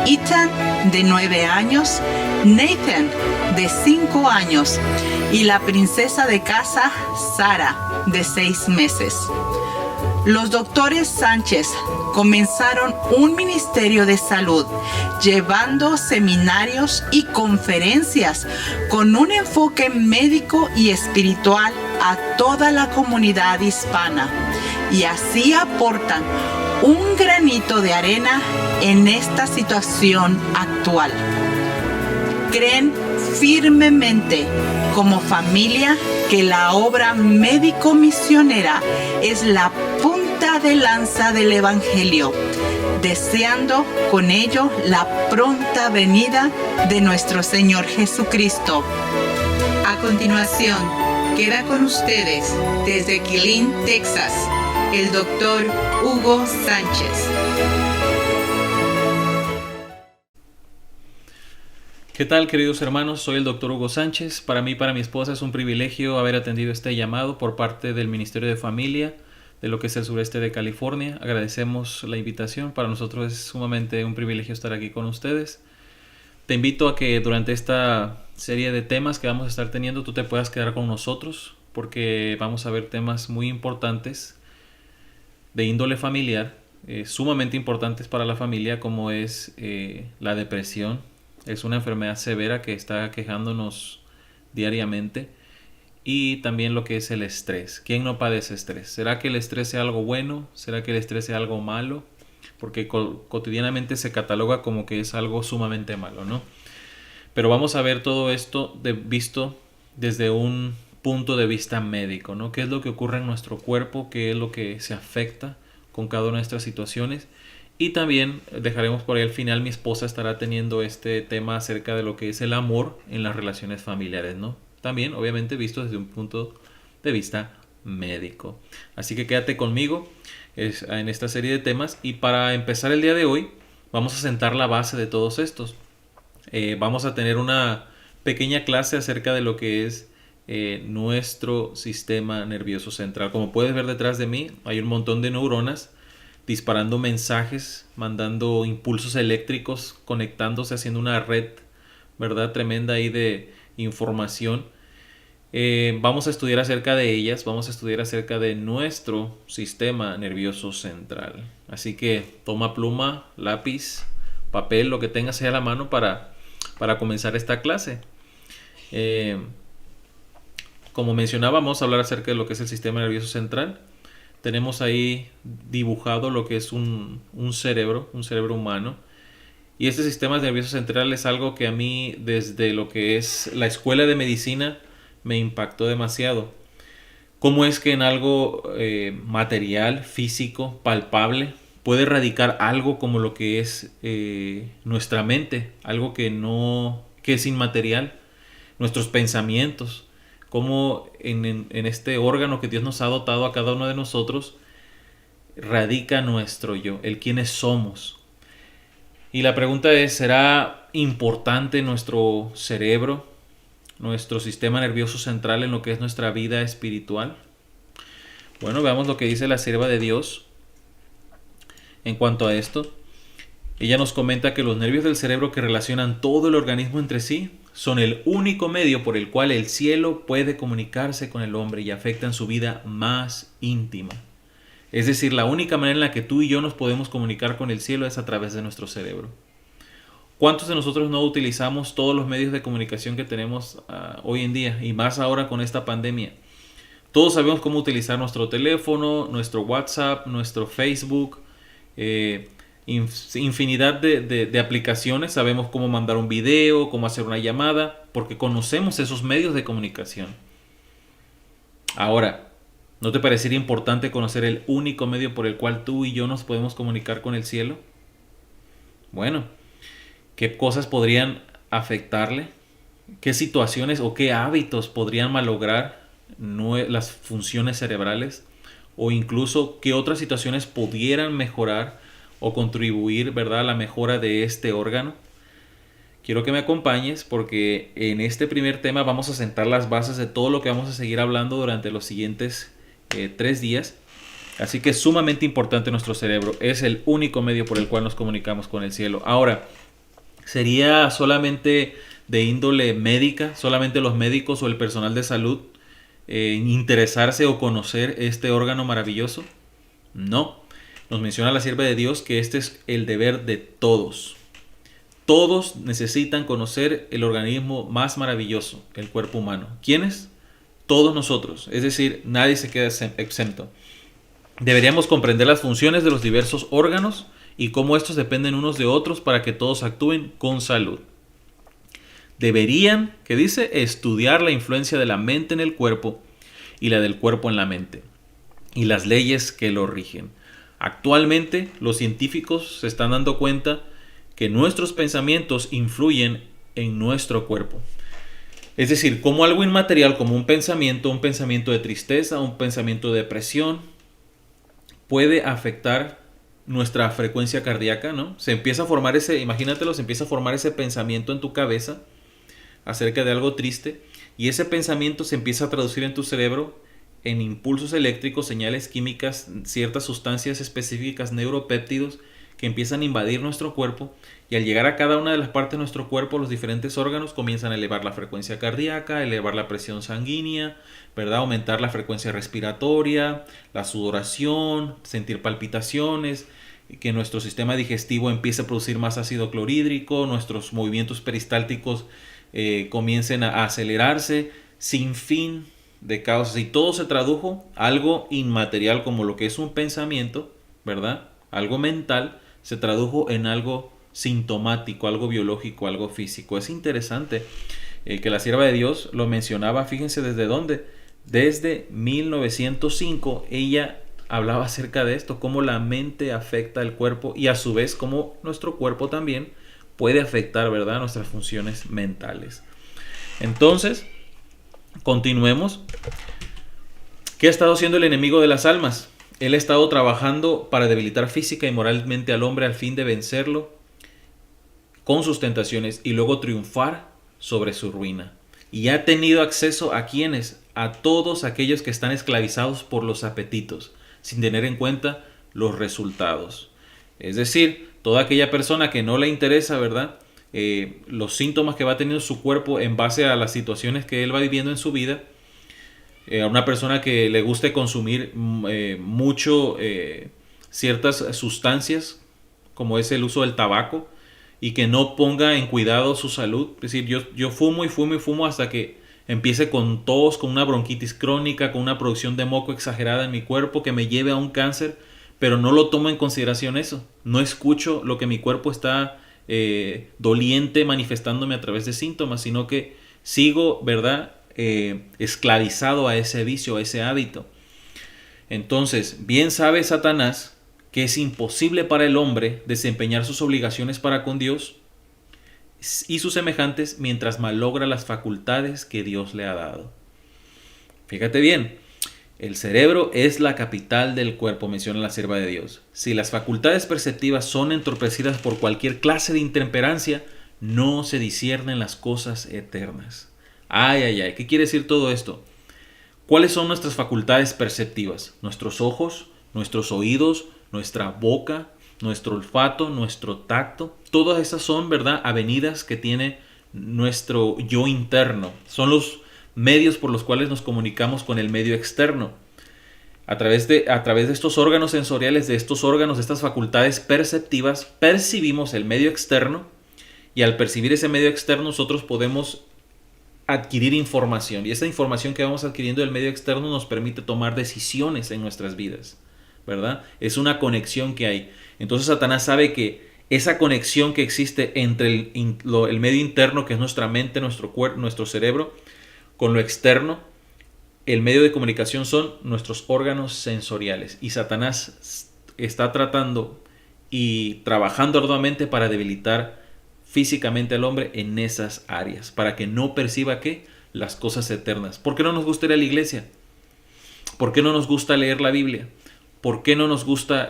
Ethan, de 9 años, Nathan, de 5 años, y la princesa de casa, Sara, de 6 meses. Los doctores Sánchez comenzaron un ministerio de salud, llevando seminarios y conferencias con un enfoque médico y espiritual a toda la comunidad hispana, y así aportan un granito de arena en esta situación actual. Creen firmemente como familia que la obra médico-misionera es la punta de lanza del Evangelio, deseando con ello la pronta venida de nuestro Señor Jesucristo. A continuación, queda con ustedes desde Killeen, Texas, el doctor Hugo Sánchez. ¿Qué tal, queridos hermanos? Soy el doctor Hugo Sánchez. Para mí y para mi esposa es un privilegio haber atendido este llamado por parte del Ministerio de Familia de lo que es el sureste de California. Agradecemos la invitación. Para nosotros es sumamente un privilegio estar aquí con ustedes. Te invito a que durante esta serie de temas que vamos a estar teniendo tú te puedas quedar con nosotros, porque vamos a ver temas muy importantes de índole familiar, sumamente importantes para la familia, como es la depresión. Es una enfermedad severa que está aquejándonos diariamente. Y también lo que es el estrés. ¿Quién no padece estrés? ¿Será que el estrés sea algo bueno? ¿Será que el estrés sea algo malo? Porque cotidianamente se cataloga como que es algo sumamente malo, ¿no? Pero vamos a ver todo esto visto desde un punto de vista médico, ¿no? ¿Qué es lo que ocurre en nuestro cuerpo? ¿Qué es lo que se afecta con cada una de nuestras situaciones? Y también dejaremos por ahí al final, mi esposa estará teniendo este tema acerca de lo que es el amor en las relaciones familiares, ¿no? También, obviamente, visto desde un punto de vista médico. Así que quédate conmigo en esta serie de temas. Y para empezar el día de hoy, vamos a sentar la base de todos estos. Vamos a tener una pequeña clase acerca de lo que es nuestro sistema nervioso central. Como puedes ver detrás de mí, hay un montón de neuronas disparando mensajes, mandando impulsos eléctricos, conectándose, haciendo una red, ¿verdad? Tremenda ahí de información. Vamos a estudiar acerca de ellas, vamos a estudiar acerca de nuestro sistema nervioso central. Así que toma pluma, lápiz, papel, lo que tengas ahí a la mano para comenzar esta clase. Como mencionaba, vamos a hablar acerca de lo que es el sistema nervioso central. Tenemos ahí dibujado lo que es un cerebro humano. Y este sistema nervioso central es algo que a mí, desde lo que es la escuela de medicina, me impactó demasiado. ¿Cómo es que en algo material, físico, palpable, puede radicar algo como lo que es nuestra mente? Algo que es inmaterial, nuestros pensamientos. Cómo en este órgano que Dios nos ha dotado a cada uno de nosotros radica nuestro yo, el quiénes somos. Y la pregunta es, ¿será importante nuestro cerebro, nuestro sistema nervioso central en lo que es nuestra vida espiritual? Bueno, veamos lo que dice la sierva de Dios en cuanto a esto. Ella nos comenta que los nervios del cerebro que relacionan todo el organismo entre sí son el único medio por el cual el cielo puede comunicarse con el hombre y afectan su vida más íntima. Es decir, la única manera en la que tú y yo nos podemos comunicar con el cielo es a través de nuestro cerebro. ¿Cuántos de nosotros no utilizamos todos los medios de comunicación que tenemos hoy en día? Y más ahora con esta pandemia. Todos sabemos cómo utilizar nuestro teléfono, nuestro WhatsApp, nuestro Facebook, infinidad de aplicaciones. Sabemos cómo mandar un video, cómo hacer una llamada, porque conocemos esos medios de comunicación. Ahora, ¿no te parecería importante conocer el único medio por el cual tú y yo nos podemos comunicar con el cielo? Bueno, ¿qué cosas podrían afectarle? ¿Qué situaciones o qué hábitos podrían malograr las funciones cerebrales? o incluso qué otras situaciones pudieran mejorar o contribuir, ¿verdad?, a la mejora de este órgano. Quiero que me acompañes porque en este primer tema vamos a sentar las bases de todo lo que vamos a seguir hablando durante los siguientes 3 días. Así que es sumamente importante nuestro cerebro. Es el único medio por el cual nos comunicamos con el cielo. Ahora, ¿sería solamente de índole médica, solamente los médicos o el personal de salud interesarse o conocer este órgano maravilloso? No. Nos menciona la sierva de Dios que este es el deber de todos. Todos necesitan conocer el organismo más maravilloso, el cuerpo humano. ¿Quiénes? Todos nosotros. Es decir, nadie se queda exento. Deberíamos comprender las funciones de los diversos órganos y cómo estos dependen unos de otros para que todos actúen con salud. Deberían, ¿qué dice?, estudiar la influencia de la mente en el cuerpo y la del cuerpo en la mente y las leyes que lo rigen. Actualmente, los científicos se están dando cuenta que nuestros pensamientos influyen en nuestro cuerpo. Es decir, como algo inmaterial, como un pensamiento de tristeza, un pensamiento de depresión, puede afectar nuestra frecuencia cardíaca, ¿no? Se empieza a formar se empieza a formar ese pensamiento en tu cabeza acerca de algo triste, y ese pensamiento se empieza a traducir en tu cerebro en impulsos eléctricos, señales químicas, ciertas sustancias específicas, neuropéptidos, que empiezan a invadir nuestro cuerpo, y al llegar a cada una de las partes de nuestro cuerpo, los diferentes órganos comienzan a elevar la frecuencia cardíaca, elevar la presión sanguínea, ¿verdad?, aumentar la frecuencia respiratoria, la sudoración, sentir palpitaciones, que nuestro sistema digestivo empiece a producir más ácido clorhídrico, nuestros movimientos peristálticos comiencen a acelerarse, sin fin de causas, y todo se tradujo a algo inmaterial como lo que es un pensamiento, ¿verdad?, algo mental, se tradujo en algo sintomático, algo biológico, algo físico. Es interesante que la sierva de Dios lo mencionaba, fíjense desde dónde, desde 1905 ella hablaba acerca de esto, cómo la mente afecta el cuerpo y a su vez cómo nuestro cuerpo también puede afectar, ¿verdad?, nuestras funciones mentales. Entonces, continuemos. ¿Qué ha estado haciendo el enemigo de las almas? Él ha estado trabajando para debilitar física y moralmente al hombre al fin de vencerlo con sus tentaciones y luego triunfar sobre su ruina. Y ha tenido acceso a quienes, a todos aquellos que están esclavizados por los apetitos, sin tener en cuenta los resultados. Es decir, toda aquella persona que no le interesa, ¿verdad?, los síntomas que va teniendo su cuerpo en base a las situaciones que él va viviendo en su vida. A una persona que le guste consumir mucho ciertas sustancias, como es el uso del tabaco, y que no ponga en cuidado su salud. Es decir, yo fumo y fumo y fumo hasta que empiece con tos, con una bronquitis crónica, con una producción de moco exagerada en mi cuerpo que me lleve a un cáncer, pero no lo tomo en consideración eso. No escucho lo que mi cuerpo está doliente manifestándome a través de síntomas, sino que sigo, ¿verdad?, esclavizado a ese vicio, a ese hábito. Entonces, bien sabe Satanás que es imposible para el hombre desempeñar sus obligaciones para con Dios y sus semejantes mientras malogra las facultades que Dios le ha dado. Fíjate bien, el cerebro es la capital del cuerpo, menciona la sierva de Dios. Si las facultades perceptivas son entorpecidas por cualquier clase de intemperancia, no se disciernen las cosas eternas. Ay, ay, ay, ¿qué quiere decir todo esto? ¿Cuáles son nuestras facultades perceptivas? Nuestros ojos, nuestros oídos, nuestra boca, nuestro olfato, nuestro tacto. Todas esas son, ¿verdad?, avenidas que tiene nuestro yo interno. Son los medios por los cuales nos comunicamos con el medio externo. A través de estos órganos sensoriales, de estos órganos, de estas facultades perceptivas, percibimos el medio externo, y al percibir ese medio externo nosotros podemos adquirir información, y esa información que vamos adquiriendo del medio externo nos permite tomar decisiones en nuestras vidas, ¿verdad? Es una conexión que hay. Entonces Satanás sabe que esa conexión que existe entre el medio interno, que es nuestra mente, nuestro cuerpo, nuestro cerebro, con lo externo, el medio de comunicación son nuestros órganos sensoriales, y Satanás está tratando y trabajando arduamente para debilitar físicamente al hombre en esas áreas, para que no perciba que las cosas eternas. ¿Por qué no nos gusta ir a la iglesia? ¿Por qué no nos gusta leer la Biblia? ¿Por qué no nos gusta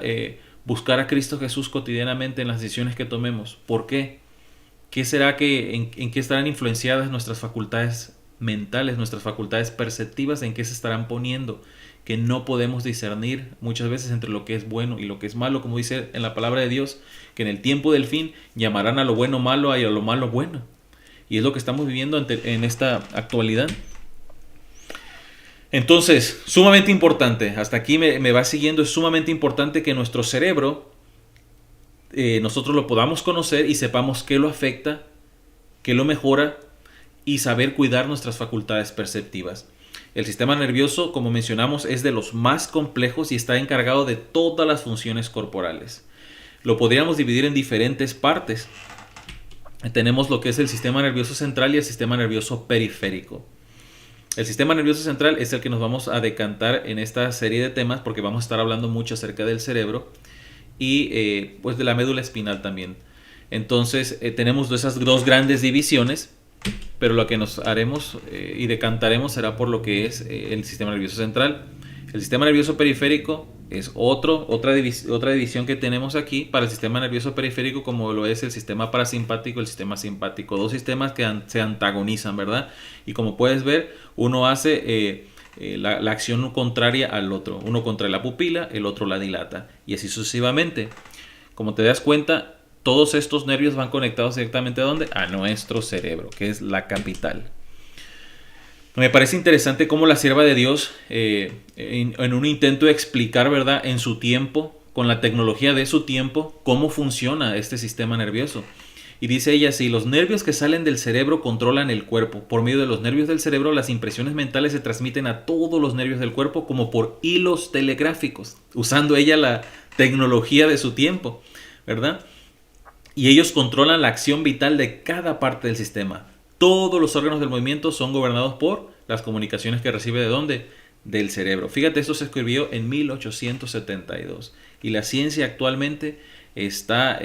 buscar a Cristo Jesús cotidianamente en las decisiones que tomemos? ¿Por qué? ¿Qué será en qué estarán influenciadas nuestras facultades mentales, nuestras facultades perceptivas? ¿En qué se estarán poniendo? Que no podemos discernir muchas veces entre lo que es bueno y lo que es malo, como dice en la palabra de Dios, que en el tiempo del fin llamarán a lo bueno malo y a lo malo bueno. Y es lo que estamos viviendo en esta actualidad. Entonces, sumamente importante, hasta aquí me va siguiendo, es sumamente importante que nuestro cerebro, nosotros lo podamos conocer y sepamos qué lo afecta, qué lo mejora y saber cuidar nuestras facultades perceptivas. El sistema nervioso, como mencionamos, es de los más complejos y está encargado de todas las funciones corporales. Lo podríamos dividir en diferentes partes. Tenemos lo que es el sistema nervioso central y el sistema nervioso periférico. El sistema nervioso central es el que nos vamos a decantar en esta serie de temas porque vamos a estar hablando mucho acerca del cerebro y pues de la médula espinal también. Entonces tenemos esas dos grandes divisiones, pero lo que nos haremos y decantaremos será por lo que es el sistema nervioso central. El sistema nervioso periférico es otra división que tenemos aquí para el sistema nervioso periférico, como lo es el sistema parasimpático y el sistema simpático. Dos sistemas que se antagonizan, ¿verdad? Y como puedes ver, uno hace la acción contraria al otro. Uno contrae la pupila, el otro la dilata. Y así sucesivamente. Como te das cuenta, todos estos nervios van conectados directamente ¿a dónde? A nuestro cerebro, que es la capital. Me parece interesante cómo la sierva de Dios, en un intento de explicar, ¿verdad?, en su tiempo, con la tecnología de su tiempo, cómo funciona este sistema nervioso. Y dice ella, si los nervios que salen del cerebro controlan el cuerpo, por medio de los nervios del cerebro, las impresiones mentales se transmiten a todos los nervios del cuerpo como por hilos telegráficos, usando ella la tecnología de su tiempo, ¿verdad? Y ellos controlan la acción vital de cada parte del sistema. Todos los órganos del movimiento son gobernados por las comunicaciones que recibe ¿de dónde? Del cerebro. Fíjate, esto se escribió en 1872 y la ciencia actualmente está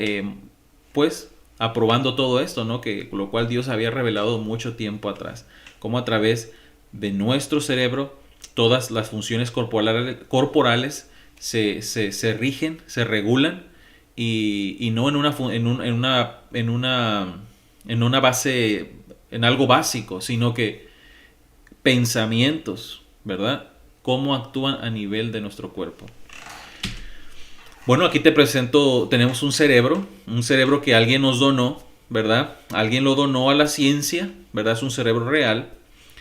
pues aprobando todo esto, ¿no? Lo cual Dios había revelado mucho tiempo atrás. Como a través de nuestro cerebro todas las funciones corporales se rigen, se regulan y no en una base, en algo básico, sino que pensamientos, ¿verdad? Cómo actúan a nivel de nuestro cuerpo. Bueno, aquí te presento, tenemos un cerebro que alguien nos donó, ¿verdad? Alguien lo donó a la ciencia, ¿verdad? Es un cerebro real.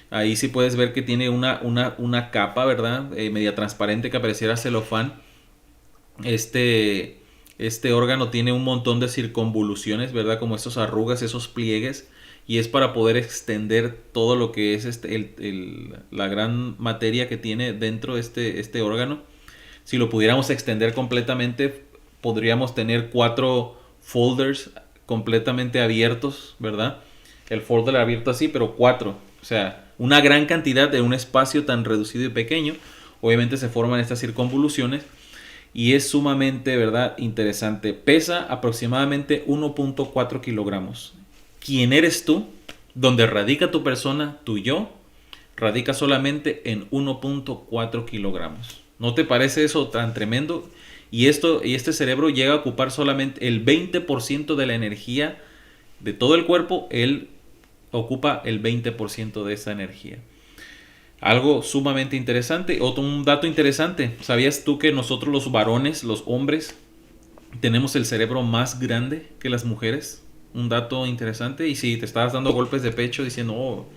Ahí sí puedes ver que tiene una capa, ¿verdad? Media transparente que pareciera celofán. Este órgano tiene un montón de circunvoluciones, ¿verdad? Como esas arrugas, esos pliegues. Y es para poder extender todo lo que es la gran materia que tiene dentro este órgano. Si lo pudiéramos extender completamente, podríamos tener 4 folders completamente abiertos, ¿verdad? El folder abierto así, pero 4. O sea, una gran cantidad en un espacio tan reducido y pequeño. Obviamente se forman estas circunvoluciones. Y es sumamente, ¿verdad?, interesante. Pesa aproximadamente 1.4 kilogramos. ¿Quién eres tú? Donde radica tu persona, tu yo, radica solamente en 1.4 kilogramos. ¿No te parece eso tan tremendo? Y este cerebro llega a ocupar solamente el 20% de la energía de todo el cuerpo. Él ocupa el 20% de esa energía. Algo sumamente interesante. Un dato interesante. ¿Sabías tú que nosotros los varones, los hombres, tenemos el cerebro más grande que las mujeres? Un dato interesante. Y si te estabas dando golpes de pecho diciendo,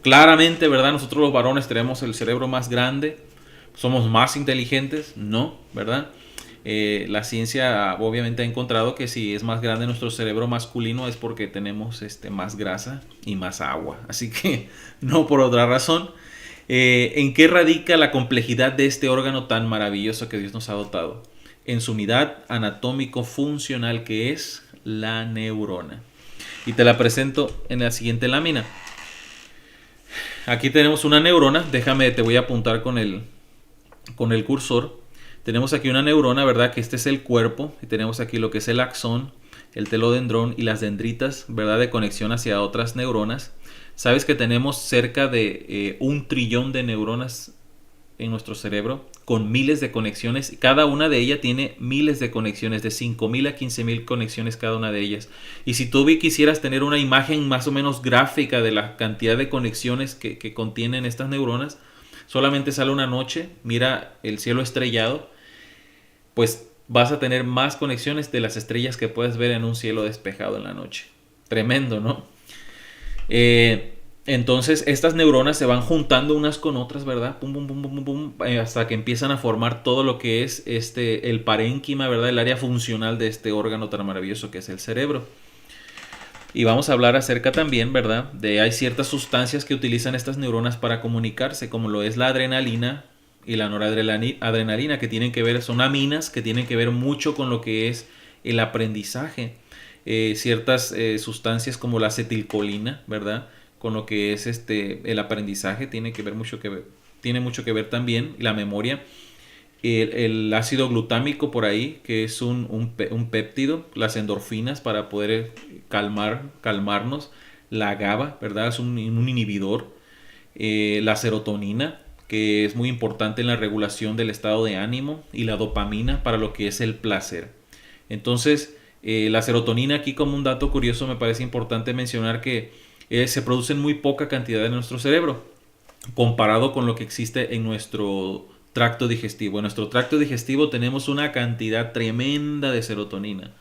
claramente, ¿verdad? Nosotros los varones tenemos el cerebro más grande. Somos más inteligentes. No, ¿verdad? La ciencia obviamente ha encontrado que si es más grande nuestro cerebro masculino es porque tenemos más grasa y más agua. Así que no por otra razón. ¿En qué radica la complejidad de este órgano tan maravilloso que Dios nos ha dotado? En su unidad anatómico-funcional, que es la neurona. Y te la presento en la siguiente lámina. Aquí tenemos una neurona. Déjame, te voy a apuntar con el cursor. Tenemos aquí una neurona, ¿verdad? Que este es el cuerpo. Y tenemos aquí lo que es el axón, el telodendrón y las dendritas, ¿verdad? De conexión hacia otras neuronas. ¿Sabes que tenemos cerca de 1 trillón de neuronas en nuestro cerebro con miles de conexiones. Cada una de ellas tiene miles de conexiones, de 5,000 a 15,000 conexiones cada una de ellas. Y si tú quisieras tener una imagen más o menos gráfica de la cantidad de conexiones que contienen estas neuronas, solamente sale una noche, mira el cielo estrellado, pues vas a tener más conexiones de las estrellas que puedes ver en un cielo despejado en la noche. Tremendo, ¿no? Entonces estas neuronas se van juntando unas con otras, ¿verdad? Pum, pum, pum, pum, pum, hasta que empiezan a formar todo lo que es el parénquima, ¿verdad? El área funcional de este órgano tan maravilloso que es el cerebro. Y vamos a hablar acerca también, ¿verdad? Hay ciertas sustancias que utilizan estas neuronas para comunicarse, como lo es la adrenalina y la noradrenalina, que tienen que ver, son aminas que tienen que ver mucho con lo que es el aprendizaje. Ciertas sustancias como la acetilcolina, ¿verdad? Con lo que es el aprendizaje tiene mucho que ver también la memoria. El ácido glutámico por ahí, que es un péptido, las endorfinas para poder calmarnos, la GABA, ¿verdad? Es un inhibidor. La serotonina, que es muy importante en la regulación del estado de ánimo, y la dopamina para lo que es el placer. Entonces, la serotonina, aquí como un dato curioso, me parece importante mencionar que se produce en muy poca cantidad en nuestro cerebro, comparado con lo que existe en nuestro tracto digestivo. En nuestro tracto digestivo tenemos una cantidad tremenda de serotonina,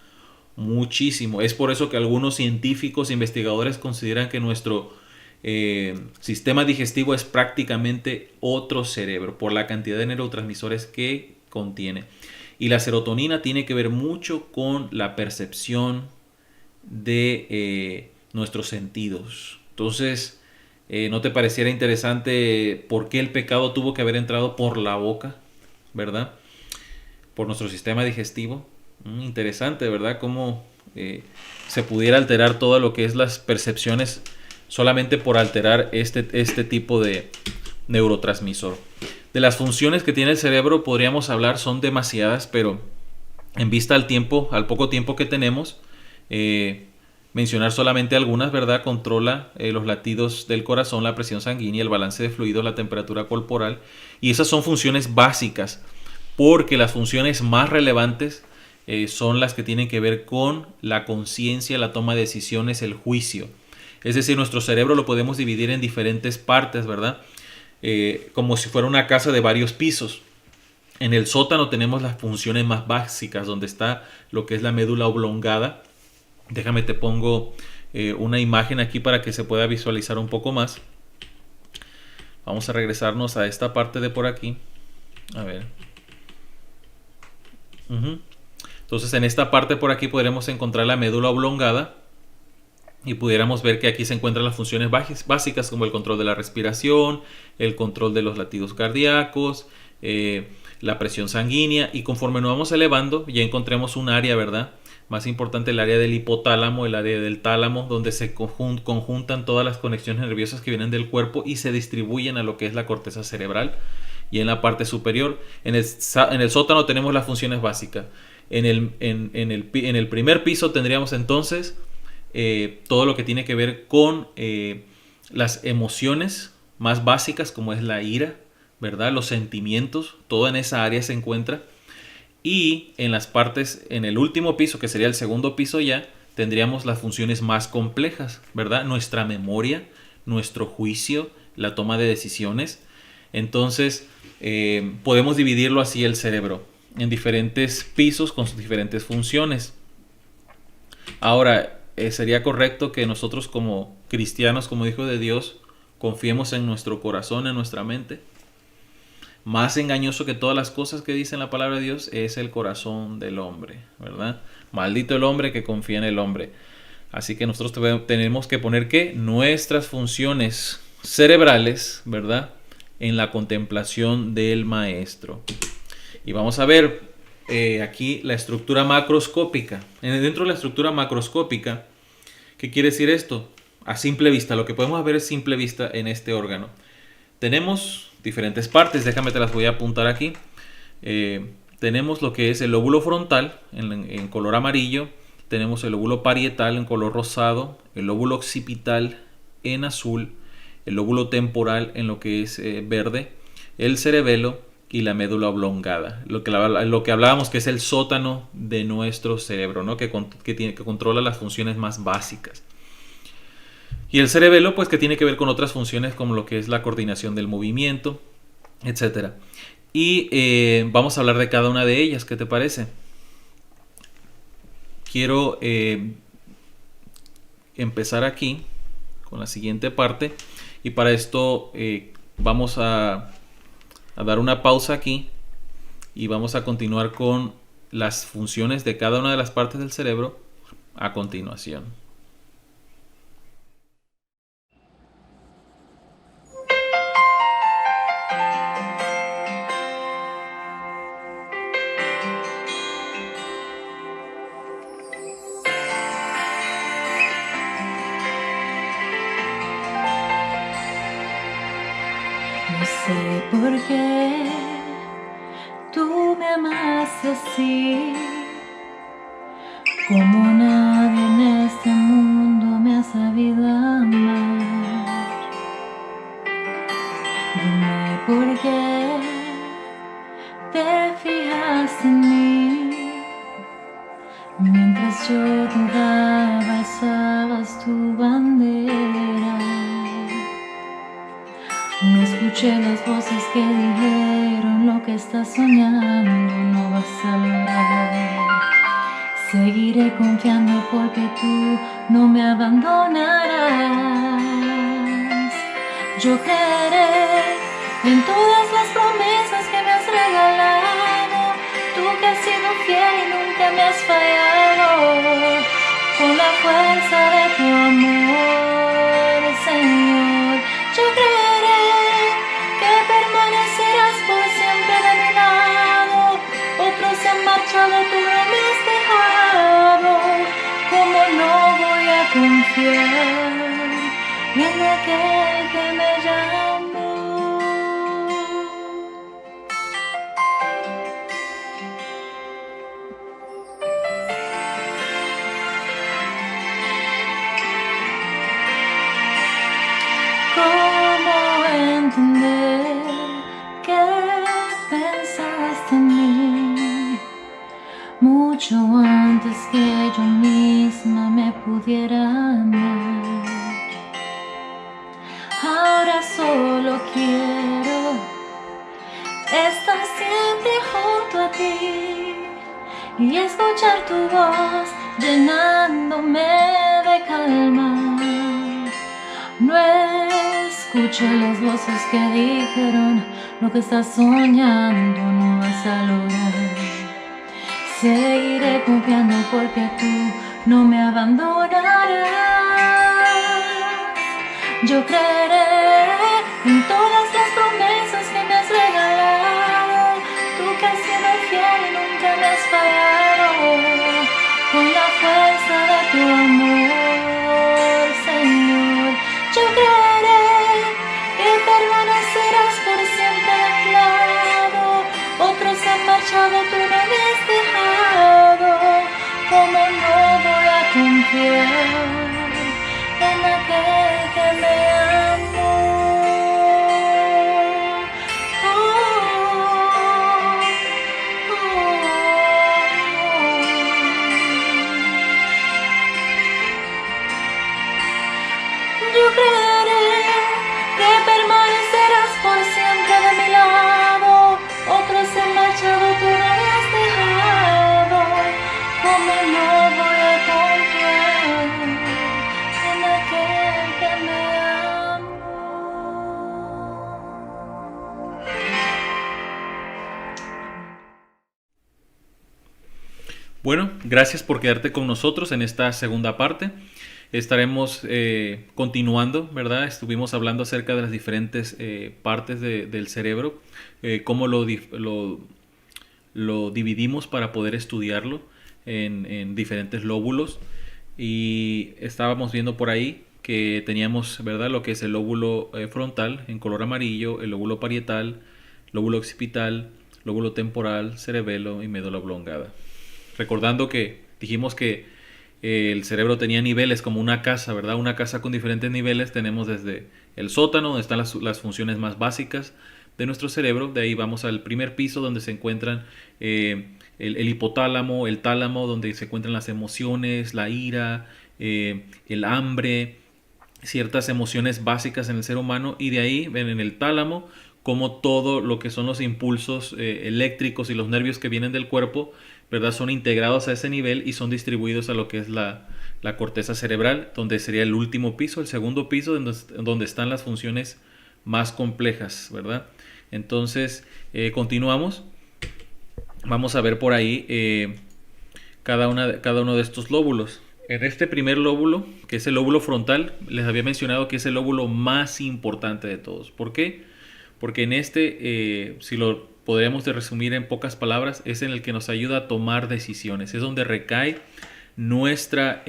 muchísimo. Es por eso que algunos científicos e investigadores consideran que nuestro sistema digestivo es prácticamente otro cerebro, por la cantidad de neurotransmisores que contiene. Y la serotonina tiene que ver mucho con la percepción de nuestros sentidos. Entonces, ¿no te pareciera interesante por qué el pecado tuvo que haber entrado por la boca, ¿verdad? Por nuestro sistema digestivo. Interesante, ¿verdad? Cómo se pudiera alterar todo lo que es las percepciones solamente por alterar este tipo de neurotransmisor. De las funciones que tiene el cerebro podríamos hablar, son demasiadas, pero en vista al poco tiempo que tenemos, mencionar solamente algunas, ¿verdad? Controla los latidos del corazón, la presión sanguínea, el balance de fluidos, la temperatura corporal. Y esas son funciones básicas, porque las funciones más relevantes son las que tienen que ver con la conciencia, la toma de decisiones, el juicio. Es decir, nuestro cerebro lo podemos dividir en diferentes partes, ¿verdad? Como si fuera una casa de varios pisos. En el sótano tenemos las funciones más básicas, donde está lo que es la médula oblongada. Déjame te pongo una imagen aquí para que se pueda visualizar un poco más. Vamos a regresarnos a esta parte de por aquí. A ver. Entonces en esta parte por aquí podremos encontrar la médula oblongada. Y pudiéramos ver que aquí se encuentran las funciones básicas, como el control de la respiración, el control de los latidos cardíacos, la presión sanguínea. Y conforme nos vamos elevando, ya encontremos un área, ¿verdad? Más importante, el área del hipotálamo, el área del tálamo, donde se conjuntan todas las conexiones nerviosas que vienen del cuerpo y se distribuyen a lo que es la corteza cerebral. Y en la parte superior, en el sótano tenemos las funciones básicas. En el primer piso tendríamos entonces todo lo que tiene que ver con las emociones más básicas, como es la ira, ¿verdad? Los sentimientos, todo en esa área se encuentra. Y en las partes, en el último piso, que sería el segundo piso ya, tendríamos las funciones más complejas, ¿verdad? Nuestra memoria, nuestro juicio, la toma de decisiones. Entonces, podemos dividirlo así el cerebro, en diferentes pisos con sus diferentes funciones. Ahora, sería correcto que nosotros como cristianos, como hijos de Dios, confiemos en nuestro corazón, en nuestra mente. Más engañoso que todas las cosas que dice la palabra de Dios es el corazón del hombre, ¿verdad? Maldito el hombre que confía en el hombre. Así que nosotros tenemos que poner ¿qué? Nuestras funciones cerebrales, ¿verdad? En la contemplación del maestro. Y vamos a ver aquí la estructura macroscópica. Dentro de la estructura macroscópica, ¿qué quiere decir esto? A simple vista, lo que podemos ver es simple vista en este órgano. Tenemos diferentes partes, déjame te las voy a apuntar aquí. Tenemos lo que es el lóbulo frontal en color amarillo, tenemos el lóbulo parietal en color rosado, el lóbulo occipital en azul, el lóbulo temporal en lo que es verde, el cerebelo y la médula oblongada. Lo que hablábamos que es el sótano de nuestro cerebro, ¿no? que controla las funciones más básicas. Y el cerebelo, pues, que tiene que ver con otras funciones como lo que es la coordinación del movimiento, etc. Y vamos a hablar de cada una de ellas. ¿Qué te parece? Quiero empezar aquí con la siguiente parte, y para esto vamos a dar una pausa aquí y vamos a continuar con las funciones de cada una de las partes del cerebro a continuación. No sé por qué tú me amaste así, como nadie en este mundo me ha sabido amar. Dime por qué te fijaste en mí, mientras yo dudaba, alzabas tu bandera. No escuché las voces que dijeron lo que estás soñando no vas a lograr. Seguiré confiando porque tú no me abandonarás. Yo creeré en todas las promesas que me has regalado. Tú que has sido fiel y nunca me has fallado. Con la fuerza de tu amor, Señor, yo creeré que permanecerás por siempre de mi lado. Otros se han marchado, tú no me has dejado. ¿Cómo no voy a confiar en aquel que me llamó? ¿Cómo entender que pensaste en mí mucho antes que yo misma me pudiera amar? Ahora solo quiero estar siempre junto a ti y escuchar tu voz llenándome de calma. No escuché las voces que dijeron lo que estás soñando no vas a lograr. Seguiré confiando porque tú no me abandonarás. Yo creeré en todas las promesas que me has regalado. Tú que has sido fiel y nunca me has fallado. Con la fuerza de tu amor, Señor, yo creeré que permanecerás por siempre a mi lado. Otros se han marchado, tú no me has dejado. ¿Cómo no voy a confiar en aquel que me amó? Yo creeré que permanecerás por siempre de mi lado. Otros se han marchado, tú no me has dejado. ¿Cómo no voy a confiar en aquel que me amó? Bueno, gracias por quedarte con nosotros en esta segunda parte. Estaremos continuando, ¿verdad? Estuvimos hablando acerca de las diferentes partes del cerebro, cómo lo dividimos para poder estudiarlo en diferentes lóbulos. Y estábamos viendo por ahí que teníamos, ¿verdad?, lo que es el lóbulo frontal en color amarillo, el lóbulo parietal, lóbulo occipital, lóbulo temporal, cerebelo y médula oblongada. Recordando que dijimos que el cerebro tenía niveles como una casa, ¿verdad? Una casa con diferentes niveles. Tenemos desde el sótano, donde están las funciones más básicas. de nuestro cerebro. De ahí vamos al primer piso, donde se encuentran el hipotálamo, el tálamo, donde se encuentran las emociones, la ira, el hambre, ciertas emociones básicas en el ser humano. Y de ahí ven en el tálamo como todo lo que son los impulsos eléctricos y los nervios que vienen del cuerpo, ¿verdad?, son integrados a ese nivel y son distribuidos a lo que es la corteza cerebral, donde sería el último piso, el segundo piso, donde están las funciones más complejas, ¿verdad? Entonces, continuamos. Vamos a ver por ahí cada uno de estos lóbulos. En este primer lóbulo, que es el lóbulo frontal, les había mencionado que es el lóbulo más importante de todos. ¿Por qué? Porque en este, si lo podríamos resumir en pocas palabras, es en el que nos ayuda a tomar decisiones. Es donde recae nuestra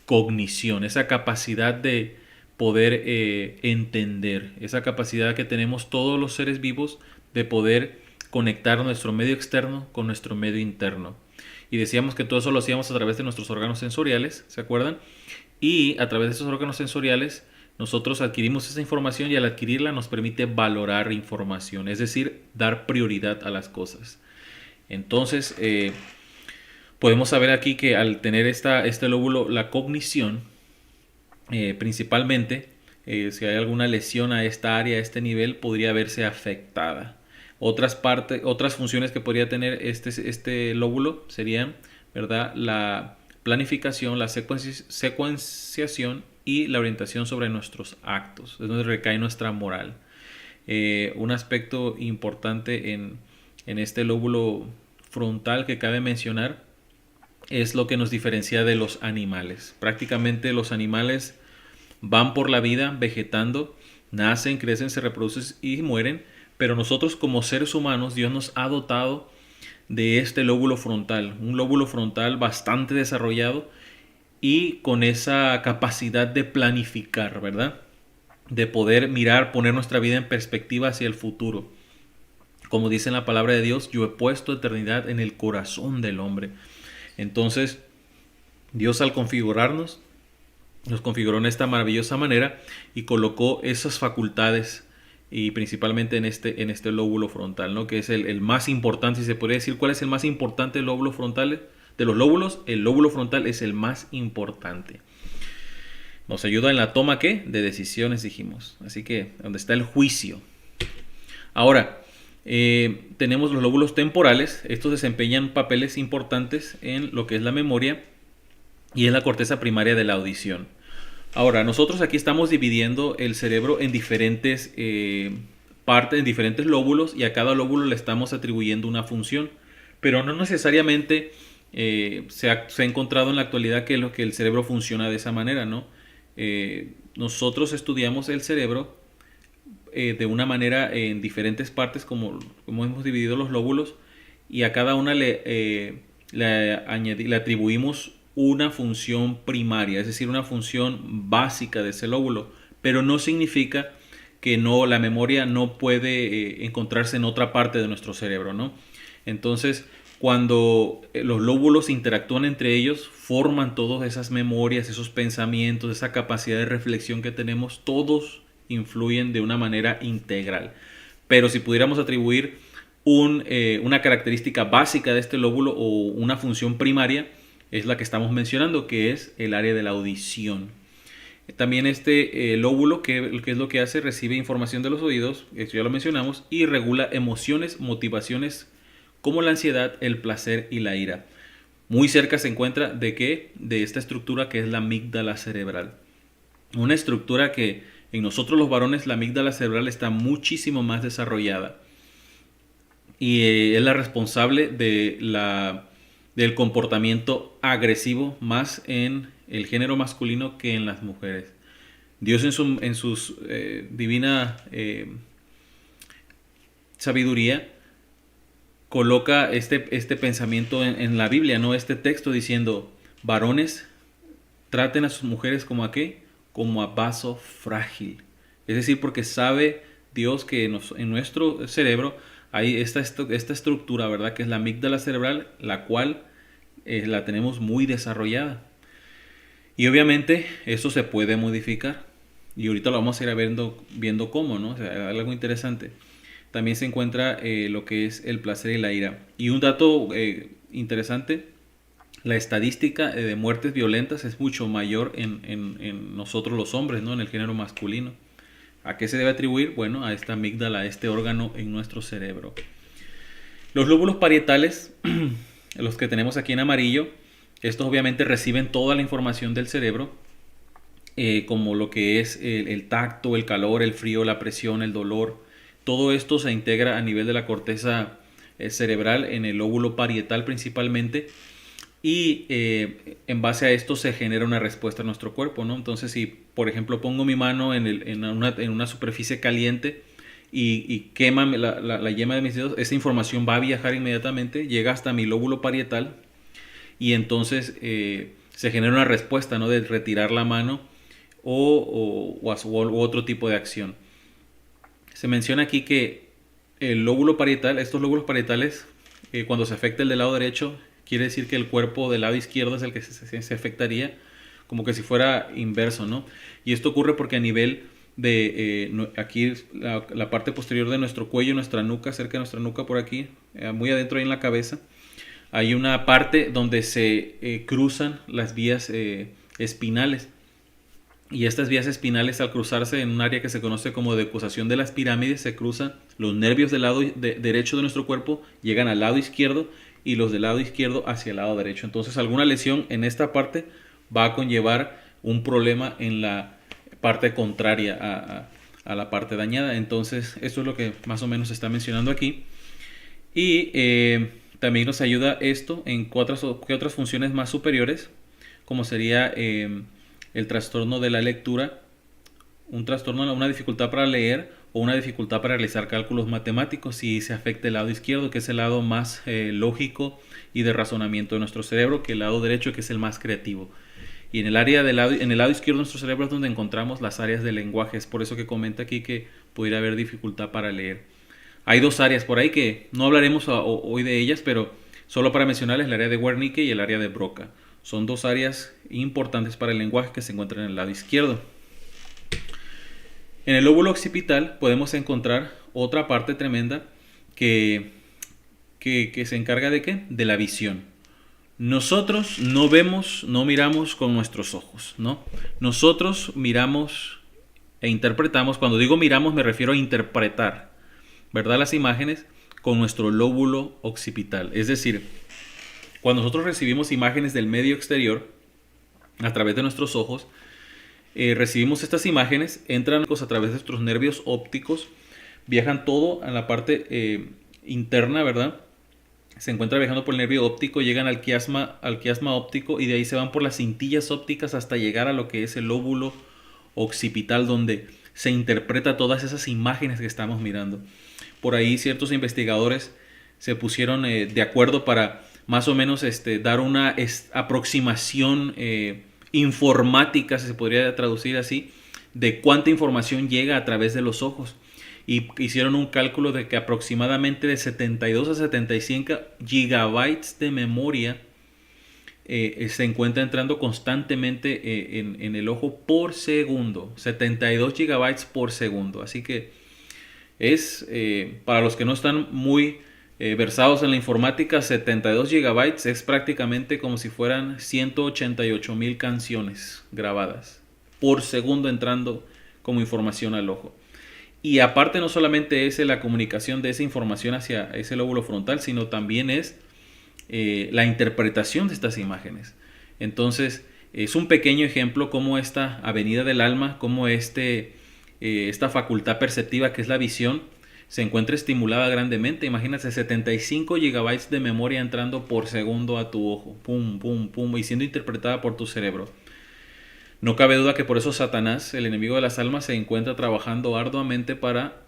cognición, esa capacidad de poder entender, esa capacidad que tenemos todos los seres vivos de poder conectar nuestro medio externo con nuestro medio interno. Y decíamos que todo eso lo hacíamos a través de nuestros órganos sensoriales, ¿se acuerdan? Y a través de esos órganos sensoriales nosotros adquirimos esa información, y al adquirirla nos permite valorar información, es decir, dar prioridad a las cosas. Entonces, podemos saber aquí que al tener este lóbulo, la cognición, principalmente, si hay alguna lesión a esta área, a este nivel, podría verse afectada. Otras funciones que podría tener este lóbulo serían, ¿verdad?, la planificación, la secuenciación y la orientación sobre nuestros actos. Es donde recae nuestra moral. Un aspecto importante en este lóbulo frontal que cabe mencionar es lo que nos diferencia de los animales. Prácticamente los animales van por la vida vegetando, nacen, crecen, se reproducen y mueren. Pero nosotros como seres humanos, Dios nos ha dotado de este lóbulo frontal, un lóbulo frontal bastante desarrollado y con esa capacidad de planificar, ¿verdad? De poder mirar, poner nuestra vida en perspectiva hacia el futuro. Como dice en la palabra de Dios, yo he puesto eternidad en el corazón del hombre. Entonces, Dios al configurarnos, nos configuró en esta maravillosa manera y colocó esas facultades, y principalmente en este lóbulo frontal, ¿no?, que es el más importante. Si se podría decir cuál es el más importante lóbulo frontal de los lóbulos, el lóbulo frontal es el más importante. Nos ayuda en la toma, ¿qué?, de decisiones, dijimos. Así que donde está el juicio. Ahora, tenemos los lóbulos temporales. Estos desempeñan papeles importantes en lo que es la memoria y en la corteza primaria de la audición. Ahora, nosotros aquí estamos dividiendo el cerebro en diferentes partes, en diferentes lóbulos, y a cada lóbulo le estamos atribuyendo una función, pero no necesariamente se ha encontrado en la actualidad que el cerebro funciona de esa manera, ¿no? Nosotros estudiamos el cerebro de una manera en diferentes partes, como hemos dividido los lóbulos, y a cada una le atribuimos una función primaria, es decir, una función básica de ese lóbulo, pero no significa que la memoria no puede encontrarse en otra parte de nuestro cerebro, ¿no? Entonces, cuando los lóbulos interactúan entre ellos, forman todas esas memorias, esos pensamientos, esa capacidad de reflexión que tenemos, todos influyen de una manera integral. Pero si pudiéramos atribuir una característica básica de este lóbulo o una función primaria, es la que estamos mencionando, que es el área de la audición. También este lóbulo, que es lo que hace, recibe información de los oídos, esto ya lo mencionamos, y regula emociones, motivaciones como la ansiedad, el placer y la ira. Muy cerca se encuentra de esta estructura que es la amígdala cerebral. Una estructura que en nosotros los varones, la amígdala cerebral está muchísimo más desarrollada. Y es la responsable del comportamiento agresivo más en el género masculino que en las mujeres. Dios en su divina sabiduría coloca este pensamiento en la Biblia, ¿no? Este texto diciendo: varones, traten a sus mujeres como a qué, como a vaso frágil. Es decir, porque sabe Dios que en nuestro cerebro hay esta estructura, ¿verdad?, que es la amígdala cerebral, la cual la tenemos muy desarrollada. Y obviamente eso se puede modificar. Y ahorita lo vamos a ir viendo cómo, ¿no? O sea, algo interesante. también se encuentra lo que es el placer y la ira. Y un dato interesante, la estadística de muertes violentas es mucho mayor en nosotros los hombres, ¿no? En el género masculino. ¿A qué se debe atribuir? Bueno, a esta amígdala, a este órgano en nuestro cerebro. Los lóbulos parietales, los que tenemos aquí en amarillo, estos obviamente reciben toda la información del cerebro, como lo que es el tacto, el calor, el frío, la presión, el dolor. Todo esto se integra a nivel de la corteza cerebral en el lóbulo parietal principalmente, y en base a esto se genera una respuesta en nuestro cuerpo, ¿no? Entonces, si por ejemplo pongo mi mano en una superficie caliente y quema la yema de mis dedos, esa información va a viajar inmediatamente, llega hasta mi lóbulo parietal, y entonces se genera una respuesta, ¿no? De retirar la mano u otro tipo de acción. Se menciona aquí que el lóbulo parietal, estos lóbulos parietales, cuando se afecta el del lado derecho, quiere decir que el cuerpo del lado izquierdo es el que se afectaría, como que si fuera inverso, ¿no? Y esto ocurre porque a nivel de aquí la parte posterior de nuestro cuello, nuestra nuca, cerca de nuestra nuca por aquí, muy adentro ahí en la cabeza, hay una parte donde se cruzan las vías espinales. Y estas vías espinales, al cruzarse en un área que se conoce como decusación de las pirámides, se cruzan los nervios del lado derecho de nuestro cuerpo, llegan al lado izquierdo, y los del lado izquierdo hacia el lado derecho. Entonces alguna lesión en esta parte va a conllevar un problema en la parte contraria a la parte dañada. Entonces esto es lo que más o menos se está mencionando aquí. Y también nos ayuda esto en qué otras funciones más superiores, como sería el trastorno de la lectura, una dificultad para leer o una dificultad para realizar cálculos matemáticos si se afecta el lado izquierdo, que es el lado más lógico y de razonamiento de nuestro cerebro, que el lado derecho, que es el más creativo. Y en el lado izquierdo de nuestro cerebro es donde encontramos las áreas del lenguaje. Es por eso que comenta aquí que pudiera haber dificultad para leer. Hay dos áreas por ahí que no hablaremos hoy de ellas, pero solo para mencionarles el área de Wernicke y el área de Broca. Son dos áreas importantes para el lenguaje que se encuentran en el lado izquierdo. En el lóbulo occipital podemos encontrar otra parte tremenda que se encarga ¿de qué? De la visión. Nosotros no vemos, no miramos con nuestros ojos, ¿no? Nosotros miramos e interpretamos. Cuando digo miramos me refiero a interpretar, ¿verdad? Las imágenes con nuestro lóbulo occipital. Es decir, cuando nosotros recibimos imágenes del medio exterior a través de nuestros ojos, recibimos estas imágenes, entran a través de nuestros nervios ópticos, viajan todo a la parte interna, ¿verdad? Se encuentra viajando por el nervio óptico, llegan al quiasma óptico, y de ahí se van por las cintillas ópticas hasta llegar a lo que es el lóbulo occipital, donde se interpreta todas esas imágenes que estamos mirando. Por ahí ciertos investigadores se pusieron de acuerdo para más o menos dar una aproximación informática, si se podría traducir así, de cuánta información llega a través de los ojos. Y hicieron un cálculo de que aproximadamente de 72 a 75 gigabytes de memoria se encuentra entrando constantemente en el ojo por segundo. 72 gigabytes por segundo. Así que es, para los que no están muy versados en la informática, 72 gigabytes es prácticamente como si fueran 188,000 canciones grabadas por segundo entrando como información al ojo. Y aparte no solamente es la comunicación de esa información hacia ese lóbulo frontal, sino también es la interpretación de estas imágenes. Entonces es un pequeño ejemplo cómo esta avenida del alma, cómo esta facultad perceptiva que es la visión, se encuentra estimulada grandemente. Imagínate 75 gigabytes de memoria entrando por segundo a tu ojo, pum, pum, pum, y siendo interpretada por tu cerebro. No cabe duda que por eso Satanás, el enemigo de las almas, se encuentra trabajando arduamente para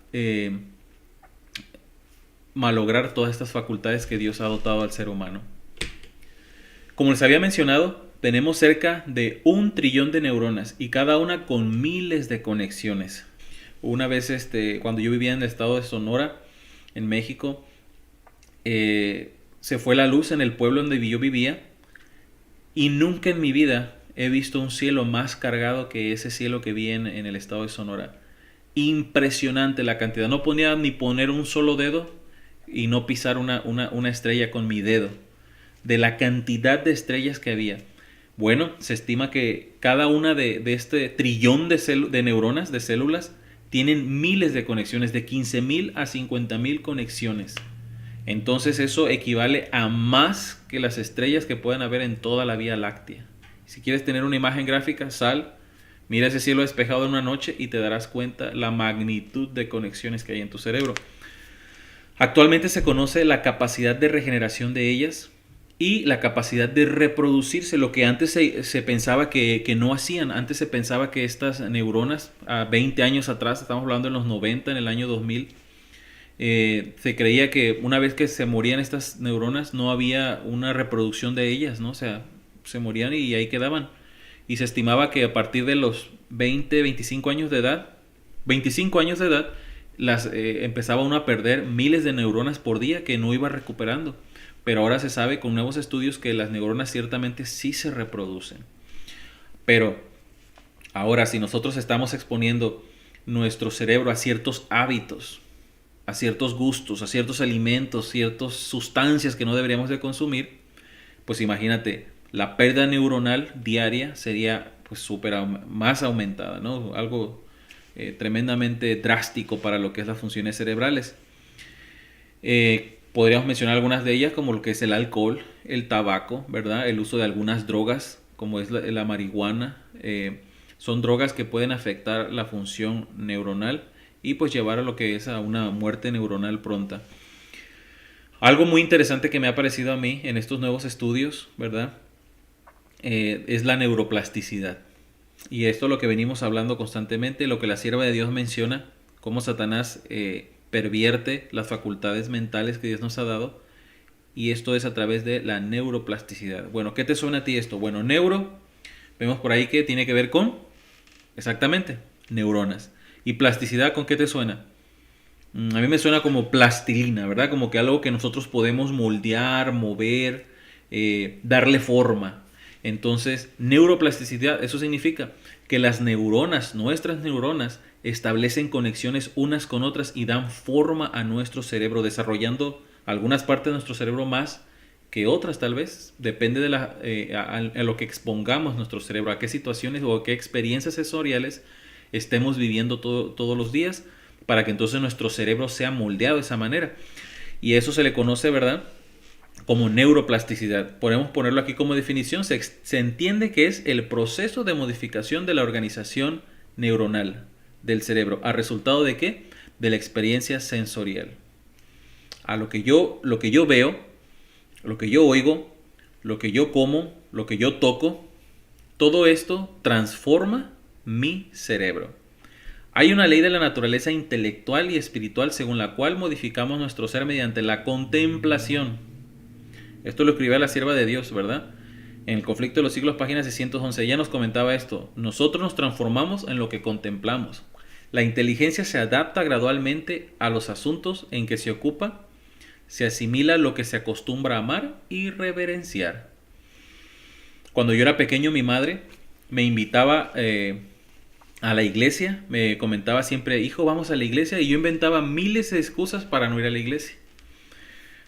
malograr todas estas facultades que Dios ha dotado al ser humano. Como les había mencionado, tenemos cerca de 1 trillón de neuronas y cada una con miles de conexiones. Una vez cuando yo vivía en el estado de Sonora, en México, se fue la luz en el pueblo donde yo vivía, y nunca en mi vida he visto un cielo más cargado que ese cielo que vi en el estado de Sonora. Impresionante la cantidad. No podía ni poner un solo dedo y no pisar una estrella con mi dedo. De la cantidad de estrellas que había. Bueno, se estima que cada una de este trillón de neuronas, de células, tienen miles de conexiones, de 15.000 a 50.000 conexiones. Entonces eso equivale a más que las estrellas que pueden haber en toda la Vía Láctea. Si quieres tener una imagen gráfica, mira ese cielo despejado en una noche y te darás cuenta la magnitud de conexiones que hay en tu cerebro. Actualmente se conoce la capacidad de regeneración de ellas y la capacidad de reproducirse, lo que antes se pensaba que no hacían. Antes se pensaba que estas neuronas, a 20 años atrás, estamos hablando en los 90, en el año 2000, se creía que una vez que se morían estas neuronas no había una reproducción de ellas, ¿no? O sea, se morían y ahí quedaban. Y se estimaba que a partir de los 25 años de edad, empezaba uno a perder miles de neuronas por día que no iba recuperando. Pero ahora se sabe con nuevos estudios que las neuronas ciertamente sí se reproducen. Pero ahora, si nosotros estamos exponiendo nuestro cerebro a ciertos hábitos, a ciertos gustos, a ciertos alimentos, ciertas sustancias que no deberíamos de consumir, pues imagínate, la pérdida neuronal diaria sería pues más aumentada, ¿no? Algo tremendamente drástico para lo que es las funciones cerebrales. Podríamos mencionar algunas de ellas, como lo que es el alcohol, el tabaco, ¿verdad? El uso de algunas drogas, como es la marihuana. Son drogas que pueden afectar la función neuronal y pues llevar a lo que es a una muerte neuronal pronta. Algo muy interesante que me ha parecido a mí en estos nuevos estudios, ¿verdad? Es la neuroplasticidad. Y esto es lo que venimos hablando constantemente, lo que la sierva de Dios menciona, cómo Satanás pervierte las facultades mentales que Dios nos ha dado, y esto es a través de la neuroplasticidad. Bueno, ¿qué te suena a ti esto? Bueno, neuro, vemos por ahí que tiene que ver con, exactamente, neuronas. ¿Y plasticidad con qué te suena? A mí me suena como plastilina, ¿verdad? Como que algo que nosotros podemos moldear, mover, darle forma. Entonces, neuroplasticidad, eso significa que las neuronas, nuestras neuronas, establecen conexiones unas con otras y dan forma a nuestro cerebro, desarrollando algunas partes de nuestro cerebro más que otras tal vez. Depende de a lo que expongamos nuestro cerebro, a qué situaciones o a qué experiencias sensoriales estemos viviendo todos los días, para que entonces nuestro cerebro sea moldeado de esa manera. Y eso se le conoce, ¿verdad?, como neuroplasticidad. Podemos ponerlo aquí como definición. Se entiende que es el proceso de modificación de la organización neuronal del cerebro. ¿A resultado de qué? De la experiencia sensorial. A lo que yo veo, lo que yo oigo, lo que yo como, lo que yo toco, todo esto transforma mi cerebro. Hay una ley de la naturaleza intelectual y espiritual según la cual modificamos nuestro ser mediante la contemplación. Esto lo escribía la sierva de Dios, ¿verdad? En el Conflicto de los Siglos, página 611, ella nos comentaba esto. Nosotros nos transformamos en lo que contemplamos. La inteligencia se adapta gradualmente a los asuntos en que se ocupa, se asimila lo que se acostumbra a amar y reverenciar. Cuando yo era pequeño, mi madre me invitaba a la iglesia, me comentaba siempre, hijo, vamos a la iglesia, y yo inventaba miles de excusas para no ir a la iglesia.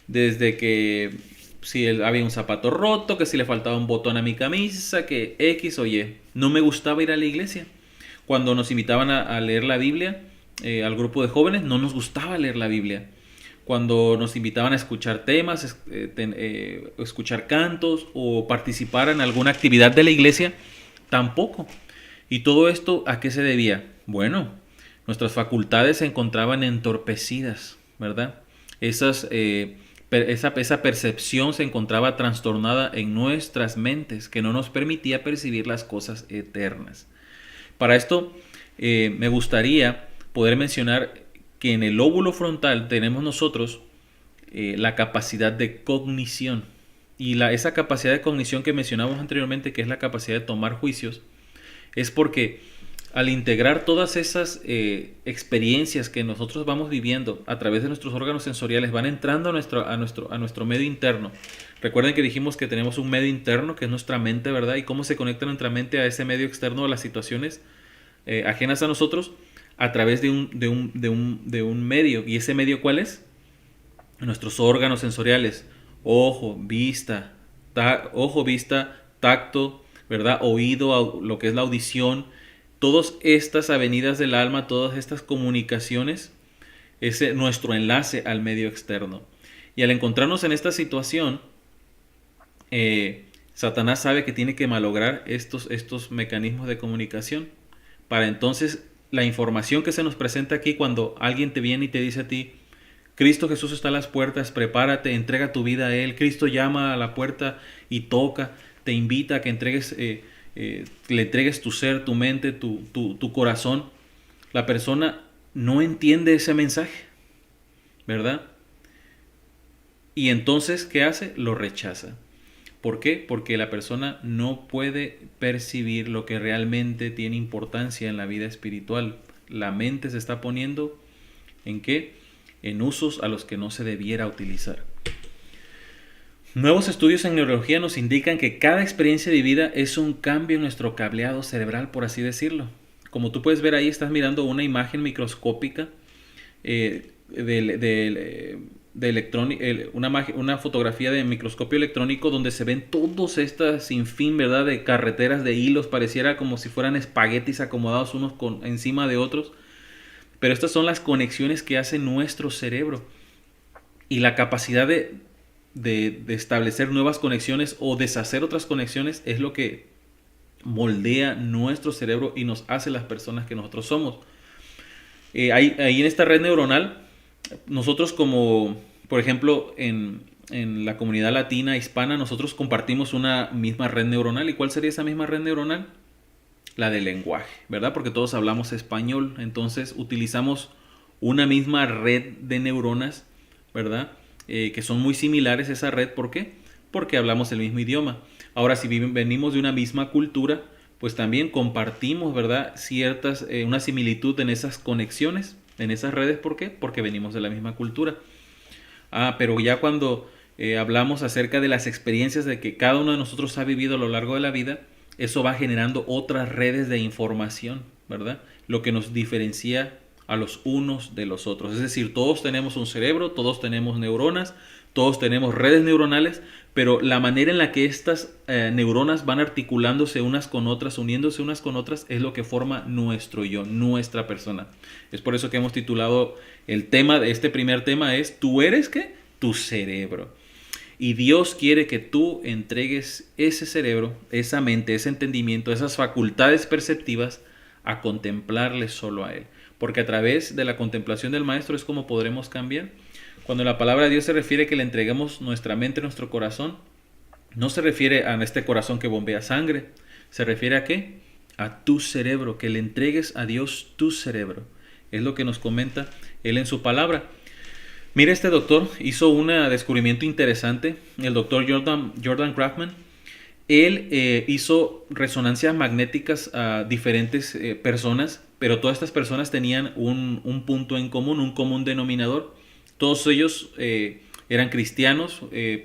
Desde que si había un zapato roto, que si le faltaba un botón a mi camisa, que X o Y. No me gustaba ir a la iglesia. Cuando nos invitaban a leer la Biblia, al grupo de jóvenes, no nos gustaba leer la Biblia. Cuando nos invitaban a escuchar temas, escuchar cantos o participar en alguna actividad de la iglesia, tampoco. ¿Y todo esto a qué se debía? Bueno, nuestras facultades se encontraban entorpecidas, ¿verdad? Esa percepción se encontraba trastornada en nuestras mentes, que no nos permitía percibir las cosas eternas. Para esto me gustaría poder mencionar que en el lóbulo frontal tenemos nosotros la capacidad de cognición. Y esa capacidad de cognición que mencionamos anteriormente, que es la capacidad de tomar juicios, es porque al integrar todas esas experiencias que nosotros vamos viviendo a través de nuestros órganos sensoriales, van entrando a nuestro medio interno. Recuerden que dijimos que tenemos un medio interno, que es nuestra mente, ¿verdad? Y cómo se conecta nuestra mente a ese medio externo, a las situaciones ajenas a nosotros, a través de un medio. ¿Y ese medio cuál es? Nuestros órganos sensoriales, ojo, vista, tacto, ¿verdad? Oído, lo que es la audición, todas estas avenidas del alma, todas estas comunicaciones, es nuestro enlace al medio externo. Y al encontrarnos en esta situación, Satanás sabe que tiene que malograr estos mecanismos de comunicación, para entonces la información que se nos presenta aquí, cuando alguien te viene y te dice a ti, Cristo Jesús está a las puertas, prepárate, entrega tu vida a Él. Cristo llama a la puerta y toca, te invita a que le entregues tu ser, tu mente, tu corazón. La persona no entiende ese mensaje, ¿verdad? Y entonces, ¿qué hace? Lo rechaza. ¿Por qué? Porque la persona no puede percibir lo que realmente tiene importancia en la vida espiritual. La mente se está poniendo ¿en qué? En usos a los que no se debiera utilizar. Nuevos estudios en neurología nos indican que cada experiencia vivida es un cambio en nuestro cableado cerebral, por así decirlo. Como tú puedes ver ahí, estás mirando una imagen microscópica una fotografía de microscopio electrónico donde se ven todos estas sinfín, ¿verdad?, de carreteras de hilos, pareciera como si fueran espaguetis acomodados unos encima de otros. Pero estas son las conexiones que hace nuestro cerebro. Y la capacidad de establecer nuevas conexiones o deshacer otras conexiones es lo que moldea nuestro cerebro y nos hace las personas que nosotros somos. Ahí en esta red neuronal, nosotros como, por ejemplo, en la comunidad latina, hispana, nosotros compartimos una misma red neuronal. ¿Y cuál sería esa misma red neuronal? La del lenguaje, ¿verdad? Porque todos hablamos español, entonces utilizamos una misma red de neuronas, ¿verdad? Que son muy similares a esa red. ¿Por qué? Porque hablamos el mismo idioma. Ahora, si venimos de una misma cultura, pues también compartimos, ¿verdad?, una similitud en esas conexiones, en esas redes. ¿Por qué? Porque venimos de la misma cultura. Pero ya cuando hablamos acerca de las experiencias de que cada uno de nosotros ha vivido a lo largo de la vida, eso va generando otras redes de información, ¿verdad? Lo que nos diferencia a los unos de los otros. Es decir, todos tenemos un cerebro, todos tenemos neuronas, todos tenemos redes neuronales, pero la manera en la que estas neuronas van articulándose unas con otras, uniéndose unas con otras, es lo que forma nuestro yo, nuestra persona. Es por eso que hemos titulado el tema de este primer tema es ¿tú eres qué? Tu cerebro. Y Dios quiere que tú entregues ese cerebro, esa mente, ese entendimiento, esas facultades perceptivas a contemplarle solo a Él. Porque a través de la contemplación del Maestro es como podremos cambiar. Cuando la palabra de Dios se refiere que le entreguemos nuestra mente, nuestro corazón, no se refiere a este corazón que bombea sangre. ¿Se refiere a qué? A tu cerebro, que le entregues a Dios tu cerebro. Es lo que nos comenta Él en su palabra. Mira, este doctor hizo un descubrimiento interesante, el doctor Jordan Grafman. Él hizo resonancias magnéticas a diferentes personas, pero todas estas personas tenían un punto en común, un común denominador. Todos ellos eran cristianos,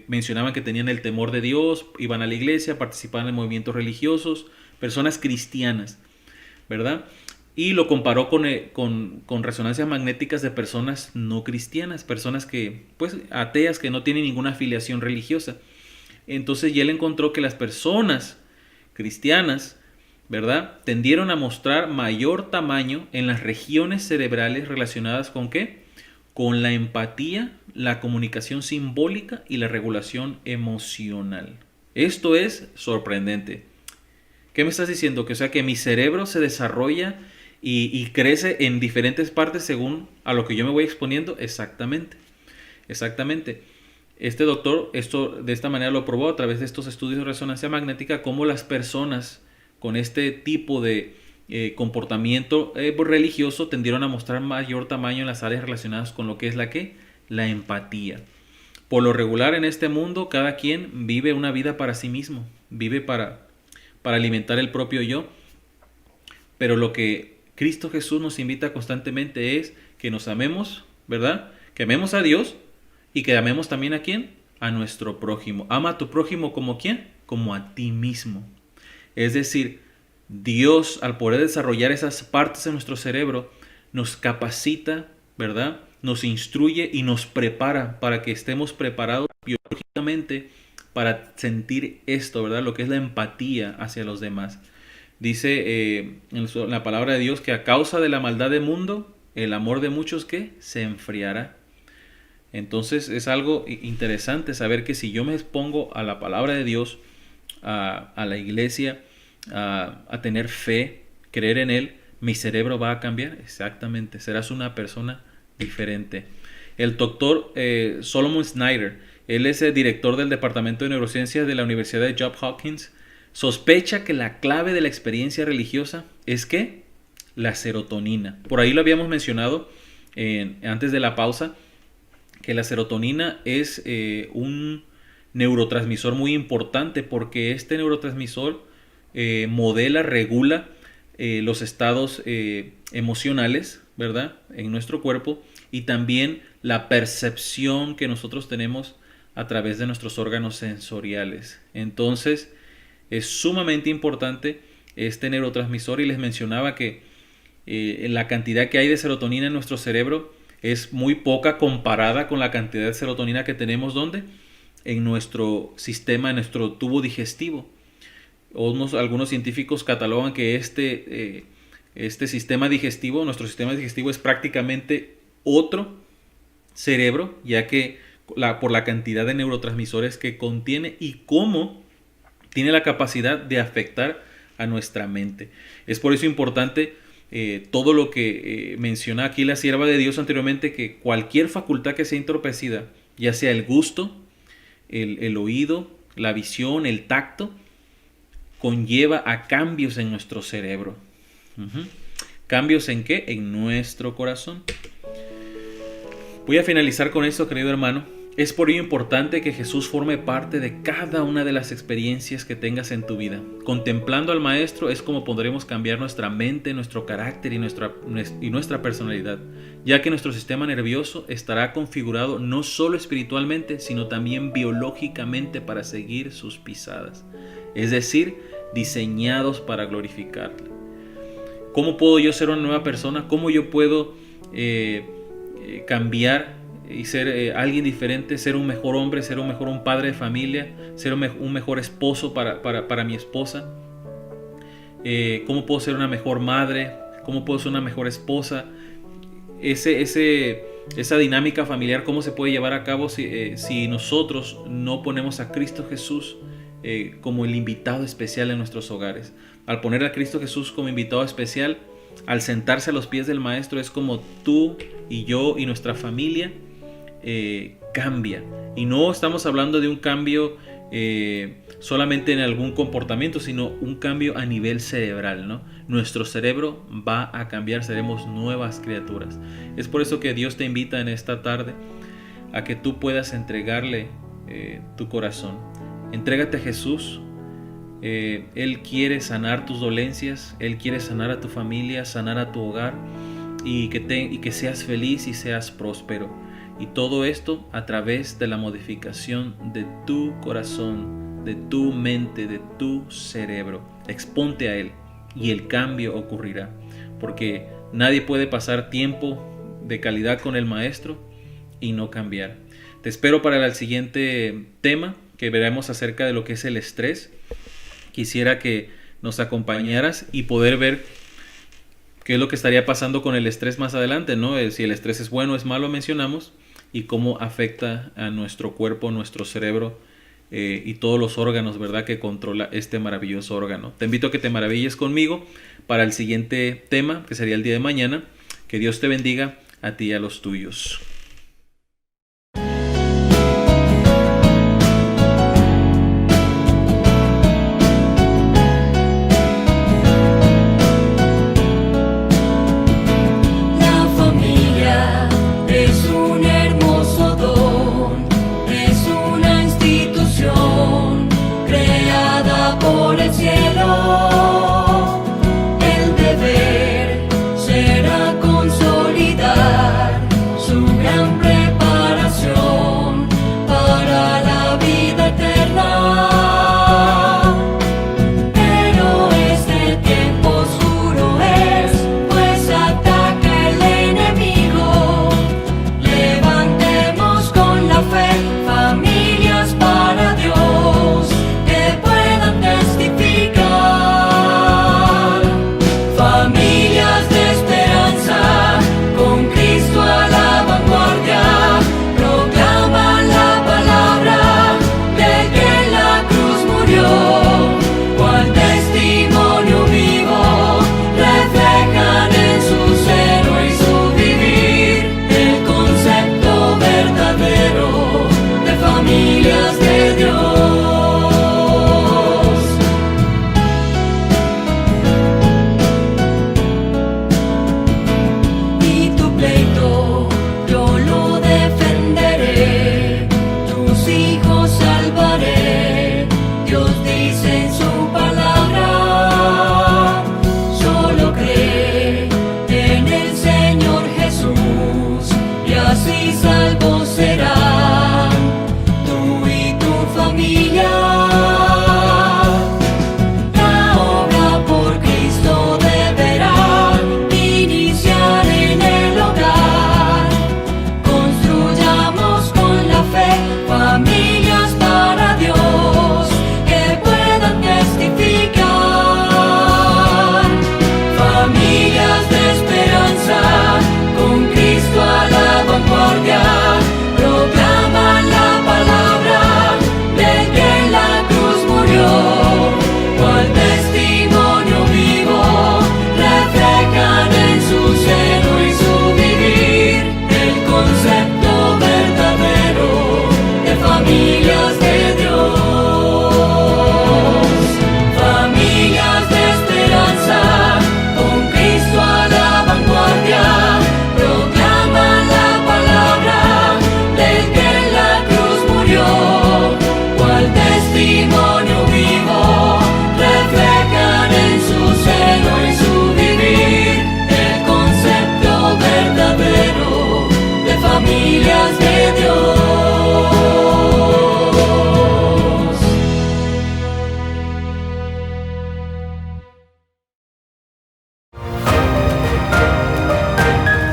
mencionaban que tenían el temor de Dios, iban a la iglesia, participaban en movimientos religiosos, personas cristianas, ¿verdad? Y lo comparó con resonancias magnéticas de personas no cristianas, personas que, pues, ateas, que no tienen ninguna afiliación religiosa. Entonces, y él encontró que las personas cristianas, ¿verdad?, tendieron a mostrar mayor tamaño en las regiones cerebrales relacionadas con ¿qué? Con la empatía, la comunicación simbólica y la regulación emocional. Esto es sorprendente. ¿Qué me estás diciendo? Que, o sea, que mi cerebro se desarrolla y crece en diferentes partes según a lo que yo me voy exponiendo. Exactamente. Este doctor de esta manera lo probó a través de estos estudios de resonancia magnética, cómo las personas con este tipo de comportamiento religioso tendieron a mostrar mayor tamaño en las áreas relacionadas con lo que es la empatía. Por lo regular en este mundo, cada quien vive una vida para sí mismo, vive para alimentar el propio yo, pero lo que Cristo Jesús nos invita constantemente es que nos amemos, ¿verdad? Que amemos a Dios y que amemos también ¿a quién? A nuestro prójimo. Ama a tu prójimo como ¿quién? Como a ti mismo. Es decir, Dios, al poder desarrollar esas partes de nuestro cerebro, nos capacita, ¿verdad? Nos instruye y nos prepara para que estemos preparados biológicamente para sentir esto, ¿verdad? Lo que es la empatía hacia los demás. Dice en la palabra de Dios que a causa de la maldad del mundo, el amor de muchos que se enfriará. Entonces es algo interesante saber que si yo me expongo a la palabra de Dios, a la iglesia, a tener fe, creer en Él, mi cerebro va a cambiar. Exactamente, serás una persona diferente. El doctor Solomon Snyder, él es el director del Departamento de Neurociencias de la Universidad de Johns Hopkins, sospecha que la clave de la experiencia religiosa es ¿qué? La serotonina. Por ahí lo habíamos mencionado antes de la pausa, que la serotonina es un neurotransmisor muy importante porque este neurotransmisor modela, regula los estados emocionales, ¿verdad? En nuestro cuerpo, y también la percepción que nosotros tenemos a través de nuestros órganos sensoriales. Entonces es sumamente importante este neurotransmisor, y les mencionaba que la cantidad que hay de serotonina en nuestro cerebro es muy poca comparada con la cantidad de serotonina que tenemos ¿dónde? En nuestro sistema, en nuestro tubo digestivo. Algunos científicos catalogan que este sistema digestivo, nuestro sistema digestivo, es prácticamente otro cerebro, ya que por la cantidad de neurotransmisores que contiene y cómo tiene la capacidad de afectar a nuestra mente. Es por eso importante todo lo que menciona aquí la sierva de Dios anteriormente, que cualquier facultad que sea entorpecida, ya sea el gusto, el oído, la visión, el tacto, conlleva a cambios en nuestro cerebro. ¿Cambios en qué? En nuestro corazón. Voy a finalizar con esto, querido hermano. Es por ello importante que Jesús forme parte de cada una de las experiencias que tengas en tu vida. Contemplando al Maestro es como podremos cambiar nuestra mente, nuestro carácter y nuestra personalidad, ya que nuestro sistema nervioso estará configurado no solo espiritualmente, sino también biológicamente para seguir sus pisadas. Es decir, diseñados para glorificarle. ¿Cómo puedo yo ser una nueva persona? ¿Cómo yo puedo cambiar y ser alguien diferente, ser un mejor hombre, ser un padre de familia, ser un mejor esposo para mi esposa? ¿Cómo puedo ser una mejor madre? ¿Cómo puedo ser una mejor esposa? Esa dinámica familiar, ¿cómo se puede llevar a cabo si nosotros no ponemos a Cristo Jesús como el invitado especial en nuestros hogares? Al poner a Cristo Jesús como invitado especial, al sentarse a los pies del Maestro, es como tú y yo y nuestra familia cambia. Y no estamos hablando de un cambio solamente en algún comportamiento, sino un cambio a nivel cerebral, ¿no? Nuestro cerebro va a cambiar, seremos nuevas criaturas. Es por eso que Dios te invita en esta tarde a que tú puedas entregarle tu corazón. Entrégate a Jesús. Él quiere sanar tus dolencias, Él quiere sanar a tu familia, sanar a tu hogar, y que seas feliz y seas próspero. Y todo esto a través de la modificación de tu corazón, de tu mente, de tu cerebro. Exponte a Él y el cambio ocurrirá, porque nadie puede pasar tiempo de calidad con el Maestro y no cambiar. Te espero para el siguiente tema, que veremos acerca de lo que es el estrés. Quisiera que nos acompañaras y poder ver qué es lo que estaría pasando con el estrés más adelante, ¿no? Si el estrés es bueno o es malo, mencionamos, y cómo afecta a nuestro cuerpo, nuestro cerebro y todos los órganos, ¿verdad?, que controla este maravilloso órgano. Te invito a que te maravilles conmigo para el siguiente tema, que sería el día de mañana. Que Dios te bendiga a ti y a los tuyos. Por el cielo, el deber será consolidar su gran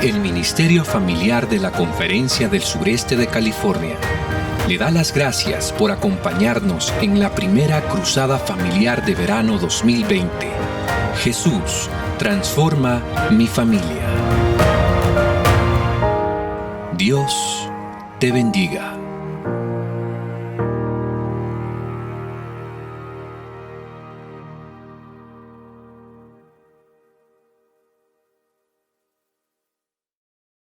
El Ministerio Familiar de la Conferencia del Sureste de California le da las gracias por acompañarnos en la primera Cruzada Familiar de Verano 2020. Jesús transforma mi familia. Dios te bendiga.